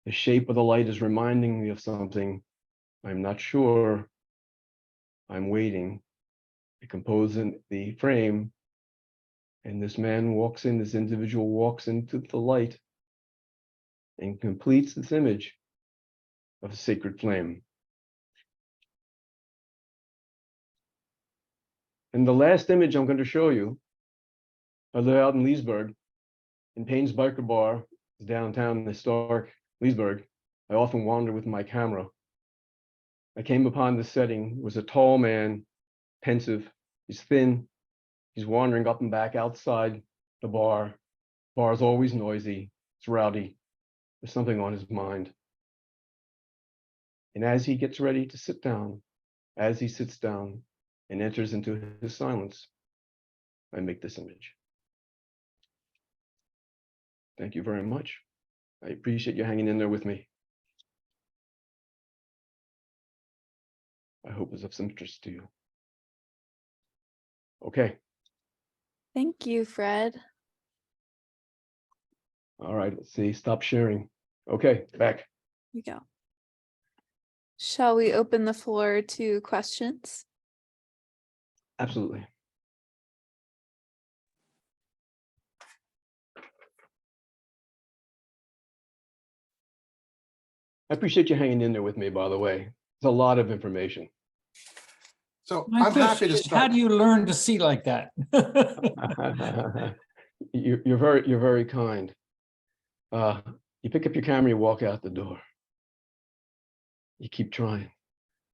The shape of the light is reminding me of something. I'm not sure. I'm waiting. I compose in the frame, and this man walks in, this individual walks into the light and completes this image of a sacred flame. And the last image I'm going to show you, I live out in Leesburg, in Payne's Biker Bar, downtown in historic Leesburg. I often wander with my camera. I came upon this setting. It was a tall man, pensive. He's thin. He's wandering up and back outside the bar. Bar's always noisy, it's rowdy, there's something on his mind. And as he gets ready to sit down, as he sits down and enters into his silence, I make this image. Thank you very much. I appreciate you hanging in there with me. I hope it's of some interest to you. Okay. Thank you, Fred. All right, let's see. Stop sharing. Okay, back. Here we go. Shall we open the floor to questions? Absolutely. I appreciate you hanging in there with me, by the way. It's a lot of information. So My I'm happy question to is, how start. do you learn to see like that? You're very kind. You pick up your camera, you walk out the door. You keep trying.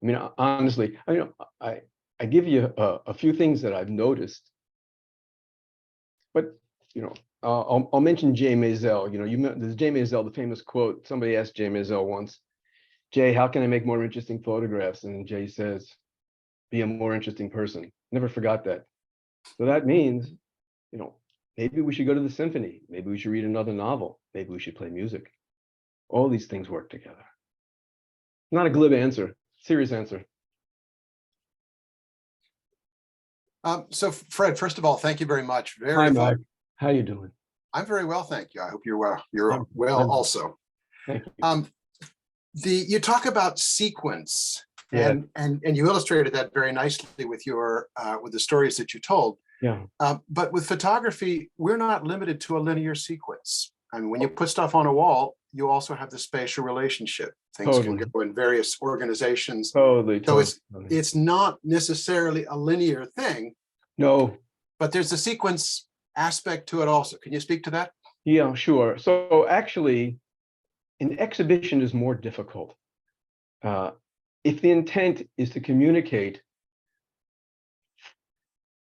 I mean, honestly, I give you a few things that I've noticed, but I'll mention Jay Maisel. There's Jay Maisel, the famous quote. Somebody asked Jay Maisel once, "Jay, how can I make more interesting photographs?" And Jay says, "Be a more interesting person." Never forgot that. So that means, maybe we should go to the symphony. Maybe we should read another novel. Maybe we should play music. All these things work together. Not a glib answer, serious answer. So Fred, first of all, thank you very much. Hi, Very Mike. fun. How you doing? I'm very well, thank you. I hope you're well. You're I'm also. Thank you. You talk about sequence, Yeah. and you illustrated that very nicely with your with the stories that you told. Yeah. But with photography, we're not limited to a linear sequence. I mean, when you put stuff on a wall, you also have the spatial relationship. Things Totally. can go in various organizations. Totally. So it's not necessarily a linear thing, No. but there's a sequence aspect to it also. Can you speak to that? Yeah, sure. So actually, an exhibition is more difficult. If the intent is to communicate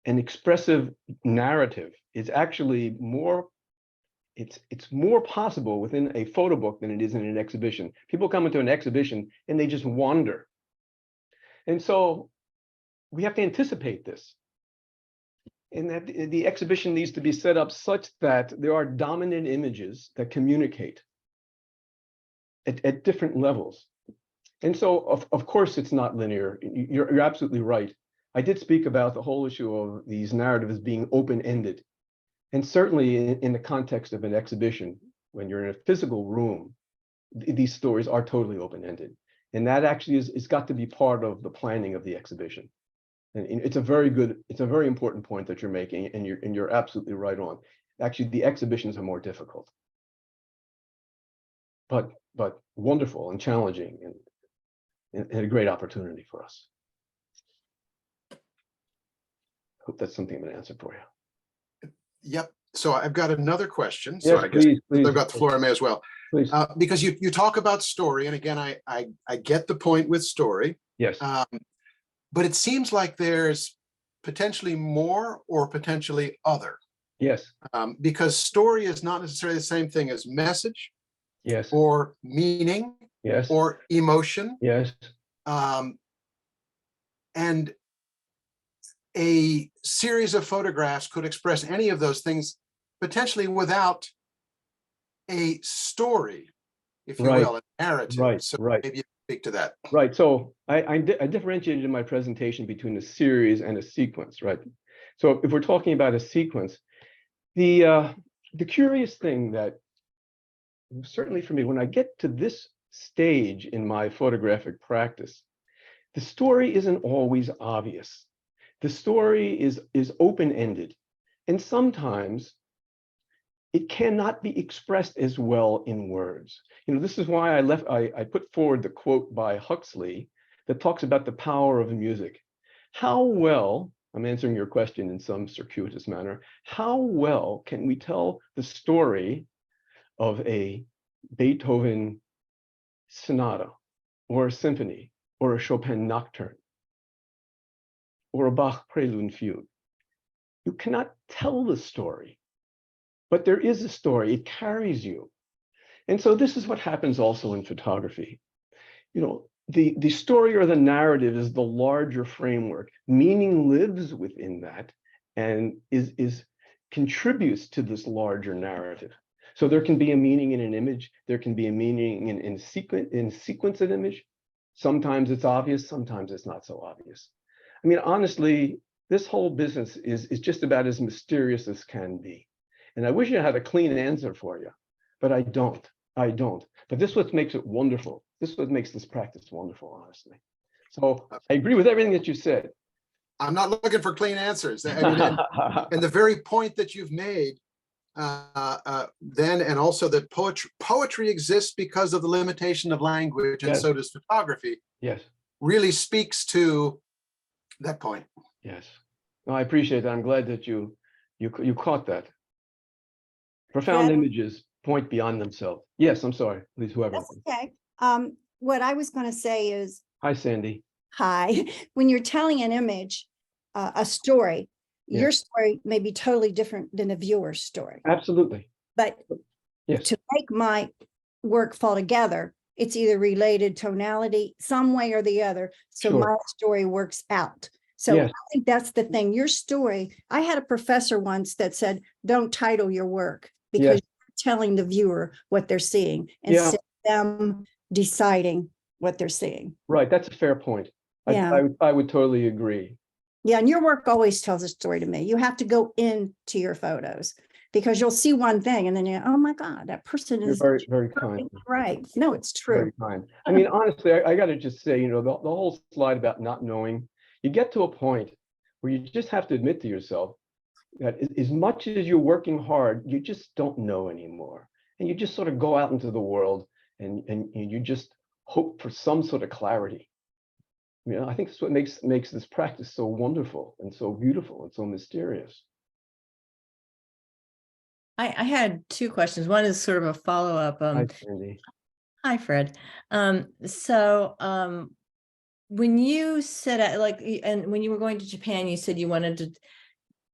an expressive narrative, it's actually more, it's more possible within a photo book than it is in an exhibition. People come into an exhibition and they just wander. And so we have to anticipate this. And that the exhibition needs to be set up such that there are dominant images that communicate at different levels. And so, of course, it's not linear. You're absolutely right. I did speak about the whole issue of these narratives being open-ended. And certainly in the context of an exhibition, when you're in a physical room, these stories are totally open-ended. And that actually is got to be part of the planning of the exhibition. And it's a very important point that you're making, and you're absolutely right on. Actually, the exhibitions are more difficult, but wonderful and challenging, and a great opportunity for us. Hope that's something I'm going to answer for you. Yep. So I've got another question. So Yes, I guess please. I've got the floor, I may as well. Please. Because you talk about story, and again, I get the point with story. Yes. But it seems like there's potentially more or potentially other. Yes. Because story is not necessarily the same thing as message. Yes. Or meaning. Yes. Or emotion. Yes. And a series of photographs could express any of those things potentially without a story, if you will, a narrative. Right. So right. maybe you speak to that. Right. So I differentiated in my presentation between a series and a sequence, right? So if we're talking about a sequence, the curious thing that certainly for me, when I get to this stage in my photographic practice, the story isn't always obvious. The story is open-ended, and sometimes it cannot be expressed as well in words. This is why I put forward the quote by Huxley that talks about the power of music. How well, I'm answering your question in some circuitous manner, how well can we tell the story of a Beethoven sonata, or a symphony, or a Chopin nocturne, or a Bach prelude and fugue? You cannot tell the story but there is a story. It carries you. And so this is what happens also in photography. You know, the story or the narrative is the larger framework. Meaning lives within that and is contributes to this larger narrative. So there can be a meaning in an image. There can be a meaning in sequence of image. Sometimes it's obvious. Sometimes it's not so obvious. I mean, honestly, this whole business is just about as mysterious as can be. And I wish I had a clean answer for you, but I don't. But this is what makes it wonderful. This is what makes this practice wonderful, honestly. So I agree with everything that you said. I'm not looking for clean answers. I mean, and the very point that you've made then, and also that poetry exists because of the limitation of language, and Yes. so does photography, Yes. really speaks to that point. Yes. No, I appreciate that. I'm glad that you caught that. Profound Fred? images point beyond themselves. Yes, I'm sorry. Please, whoever. That's okay. What I was going to say is, Hi, Sandy. hi, when you're telling an image, a story, your story may be totally different than a viewer's story. Absolutely. But Yes. to make my work fall together, it's either related tonality, some way or the other. So Sure. my story works out. So Yes. I think that's the thing. Your story, I had a professor once that said, don't title your work because Yes. you're telling the viewer what they're seeing Yeah. instead of them deciding what they're seeing. Right. That's a fair point. Yeah. I would totally agree. Yeah. And your work always tells a story to me. You have to go into your photos because you'll see one thing and then you're, oh my God, that person You're is very, very kind. right. No, it's true. Very kind. I mean, honestly, I got to just say, you know, the whole slide about not knowing, you get to a point where you just have to admit to yourself that as much as you're working hard, you just don't know anymore. And you just sort of go out into the world and you just hope for some sort of clarity. You know, I think that's what makes this practice so wonderful and so beautiful and so mysterious. I had two questions. One is sort of a follow-up. Hi, Sandy. Hi, Fred. When you said and when you were going to Japan, you said you wanted to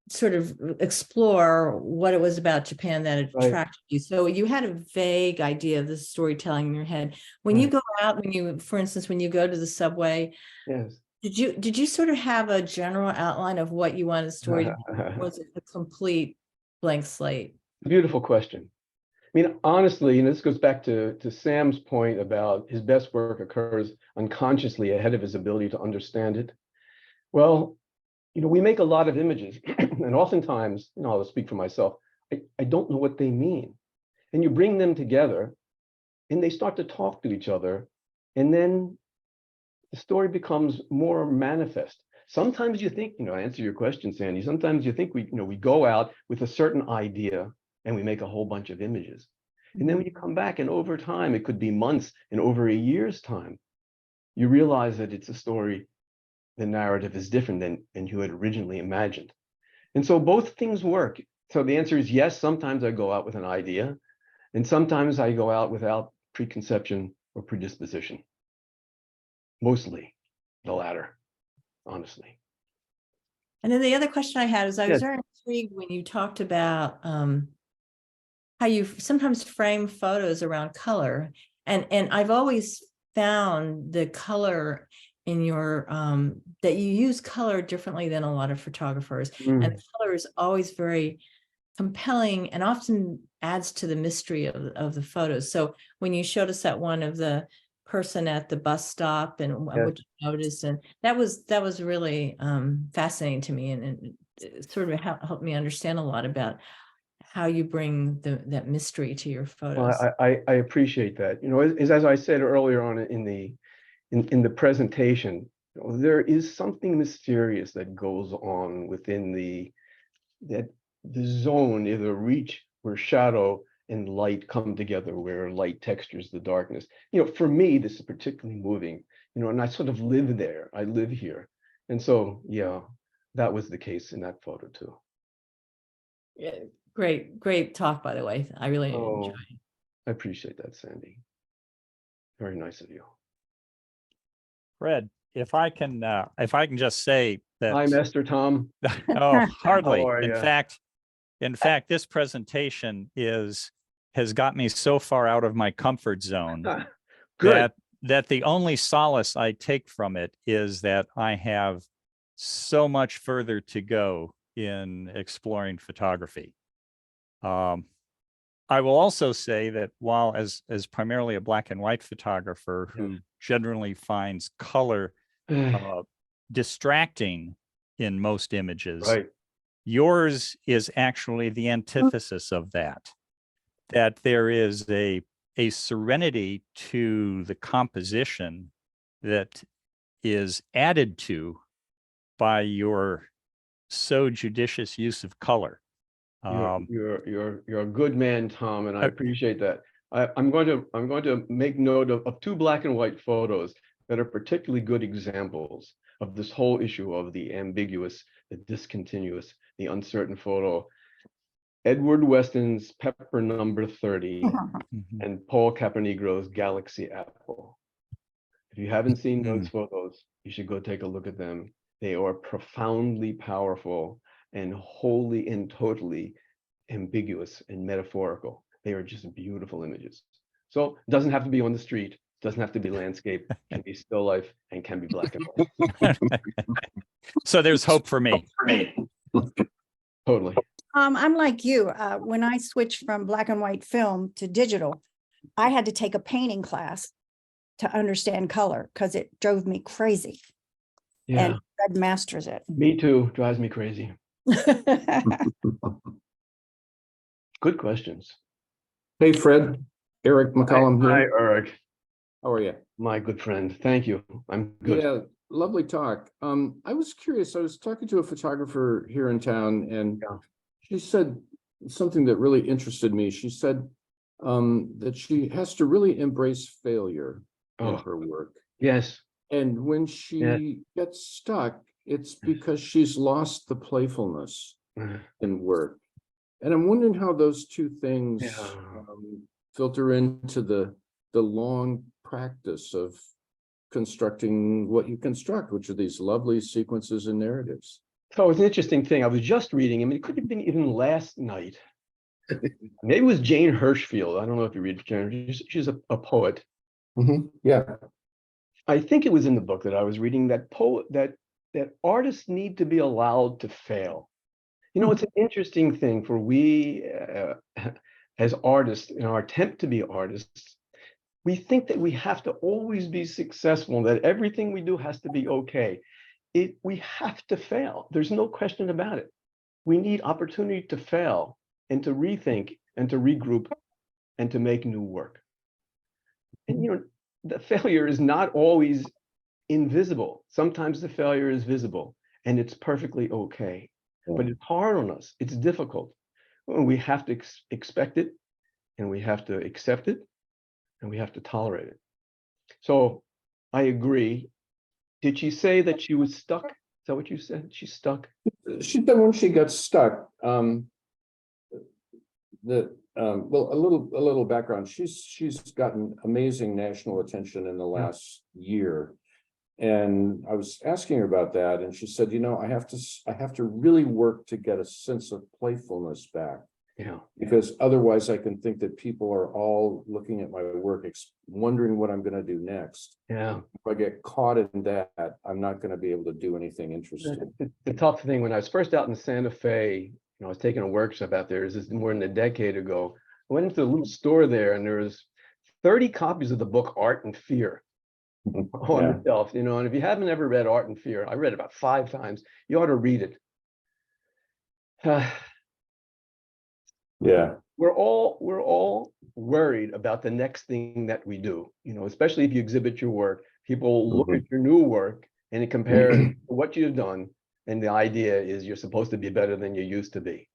sort of explore what it was about Japan that attracted you. So you had a vague idea of the storytelling in your head. When you go out, for instance, when you go to the subway, Yes. did you sort of have a general outline of what you wanted the story to be? Or was it a complete blank slate? Beautiful question. I mean, honestly, and this goes back to Sam's point about his best work occurs unconsciously ahead of his ability to understand it. Well, you know, we make a lot of images and oftentimes, you know, I'll speak for myself, I don't know what they mean. And you bring them together and they start to talk to each other. And then the story becomes more manifest. Sometimes you think, you know, answer your question, Sandy, sometimes you think we go out with a certain idea and we make a whole bunch of images. And then when you come back and over time, it could be months and over a year's time, you realize that it's a story, the narrative is different than you had originally imagined. And so both things work. So the answer is yes, sometimes I go out with an idea and sometimes I go out without preconception or predisposition. Mostly the latter, honestly. And then the other question I had is I was Yes. very intrigued when you talked about how you sometimes frame photos around color. And I've always found the color in your, that you use color differently than a lot of photographers. And the color is always very compelling and often adds to the mystery of the photos. So when you showed us that one of the person at the bus stop and what you noticed, and that was really fascinating to me, and it sort of helped me understand a lot about how you bring that mystery to your photos. Well, I appreciate that. You know, as I said earlier on in the presentation, you know, there is something mysterious that goes on within the zone, the reach where shadow and light come together, where light textures the darkness. You know, for me, this is particularly moving, you know, and I sort of live there. I live here. And so, yeah, that was the case in that photo too. Yeah, great talk, by the way. I really enjoyed it. I appreciate that, Sandy. Very nice of you. Fred, if I can just say that. Hi, Master Tom. Oh, hardly. How are In ya? fact, In fact, this presentation has got me so far out of my comfort zone Good. that the only solace I take from it is that I have so much further to go in exploring photography. I will also say that while as primarily a black and white photographer who generally finds color distracting in most images, Right. yours is actually the antithesis of that, that there is a serenity to the composition that is added to by your so judicious use of color. You're a good man, Tom, and I appreciate that. I'm going to make note of two black and white photos that are particularly good examples of this whole issue of the ambiguous, the discontinuous, the uncertain photo. Edward Weston's Pepper Number 30 and Paul Capernigro's Galaxy Apple. If you haven't seen those photos, you should go take a look at them. They are profoundly powerful and wholly and totally ambiguous and metaphorical. They are just beautiful images. So it doesn't have to be on the street, doesn't have to be landscape, can be still life, and can be black and white. So there's hope for me. Totally. I'm like you. When I switched from black and white film to digital, I had to take a painting class to understand color because it drove me crazy. Yeah, And Fred masters it. me too. Drives me crazy. Good questions. Hey, Fred, Eric McCollum Hi, here. Eric, How are you? my good friend. Thank you. I'm good. Yeah, lovely talk. I was curious. I was talking to a photographer here in town, and she said something that really interested me. She said that she has to really embrace failure in her work. Yes. And when she gets stuck, it's because she's lost the playfulness in work. And I'm wondering how those two things filter into the long practice of constructing what you construct, which are these lovely sequences and narratives. So it's an interesting thing. I was just reading, I mean, it could have been even last night. Maybe it was Jane Hirschfield. I don't know if you read Jane. She's a poet. Yeah. I think it was in the book that I was reading that that artists need to be allowed to fail. You know, it's an interesting thing for we as artists, in our attempt to be artists, we think that we have to always be successful, that everything we do has to be okay. We have to fail. There's no question about it. We need opportunity to fail and to rethink and to regroup and to make new work. And, you know, the failure is not always invisible. Sometimes the failure is visible and it's perfectly okay. But it's hard on us. It's difficult. We have to expect it, and we have to accept it, and we have to tolerate it. So I agree. Did she say that she was stuck? Is that what you said? She's stuck? She said when she got stuck, well, a little background. She's gotten amazing national attention in the last year. And I was asking her about that, and she said, you know, I have to really work to get a sense of playfulness back. Yeah. Because otherwise I can think that people are all looking at my work, wondering what I'm going to do next. Yeah. If I get caught in that, I'm not going to be able to do anything interesting. The tough thing, when I was first out in Santa Fe, you know, I was taking a workshop out there. This is more than a decade ago. I went into a little store there, and there was 30 copies of the book Art and Fear on the shelf, you know. And if you haven't ever read Art and Fear, I read it about 5 times. You ought to read it. Yeah. We're all worried about the next thing that we do, you know, especially if you exhibit your work. People look at your new work and it compares to what you've done, and the idea is you're supposed to be better than you used to be.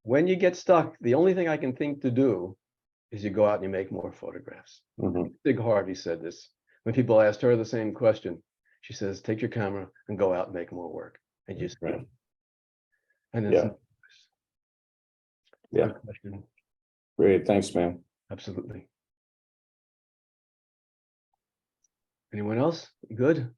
When you get stuck, the only thing I can think to do is you go out and you make more photographs. Big Harvey said this. When people asked her the same question, she says, take your camera and go out and make more work. And just and it's Yeah. Great. Thanks, man. Absolutely. Anyone else? Good.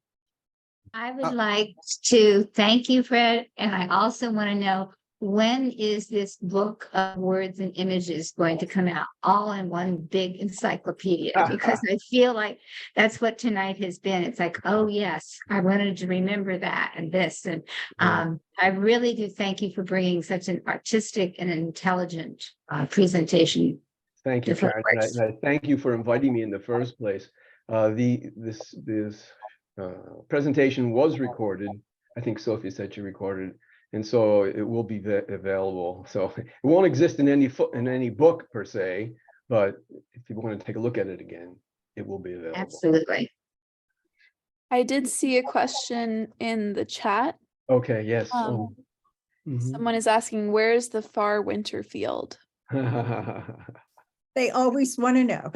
I would like to thank you, Fred, and I also want to know when is this book of words and images going to come out all in one big encyclopedia? Because I feel like that's what tonight has been. It's like, oh yes, I wanted to remember that and this. And I really do thank you for bringing such an artistic and intelligent presentation. Thank you, Karen. And I thank you for inviting me in the first place. This presentation was recorded. I think Sophie said she recorded, and so it will be available. So it won't exist in any book per se, but if you want to take a look at it again, it will be available. Absolutely. I did see a question in the chat. Okay. Yes. Someone is asking, where's the far winter field? They always want to know.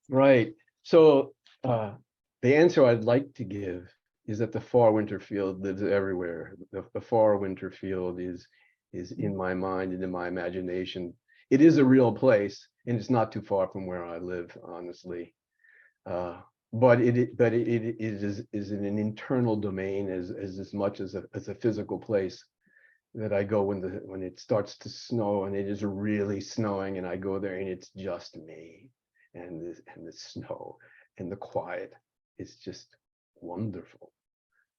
Right. So the answer I'd like to give is that the far winter field lives everywhere. The far winter field is in my mind and in my imagination. It is a real place, and it's not too far from where I live, honestly. But it is in an internal domain as much as a physical place that I go when it starts to snow, and it is really snowing, and I go there and it's just me and the snow and the quiet. It's just wonderful.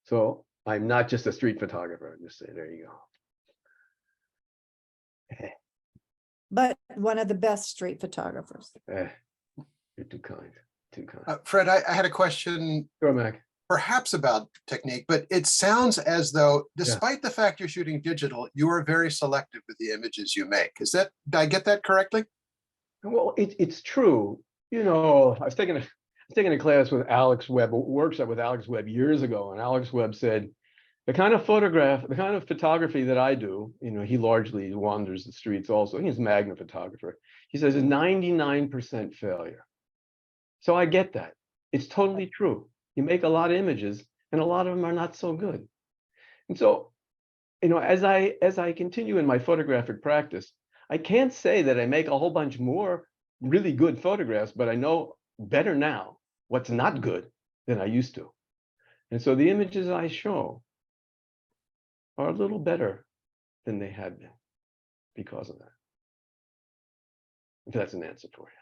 So I'm not just a street photographer. Just say, there you go. But one of the best street photographers. You're too kind. Too kind. Fred, I had a question. Sure, Mac. Perhaps about technique, but it sounds as though, despite the fact you're shooting digital, you are very selective with the images you make. Did I get that correctly? Well, it's true. You know, I was taking a class with Alex Webb, a workshop with Alex Webb years ago, and Alex Webb said, the kind of photography that I do, you know, he largely wanders the streets also. He's a magna photographer. He says, is 99% failure. So I get that. It's totally true. You make a lot of images, and a lot of them are not so good. And so, you know, as I continue in my photographic practice, I can't say that I make a whole bunch more really good photographs, but I know better now what's not good than I used to. And so the images I show are a little better than they had been because of that. If that's an answer for you.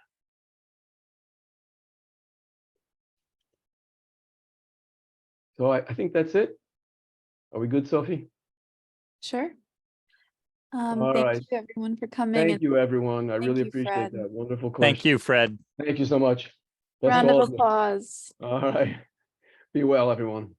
So I think that's it. Are we good, Sophie? Sure. All Thank right. you everyone for coming. Thank and you, everyone. I Thank really you, appreciate Fred. that. Wonderful question. Thank you, Fred. Thank you so much. That's Round of all. applause. All right. Be well, everyone.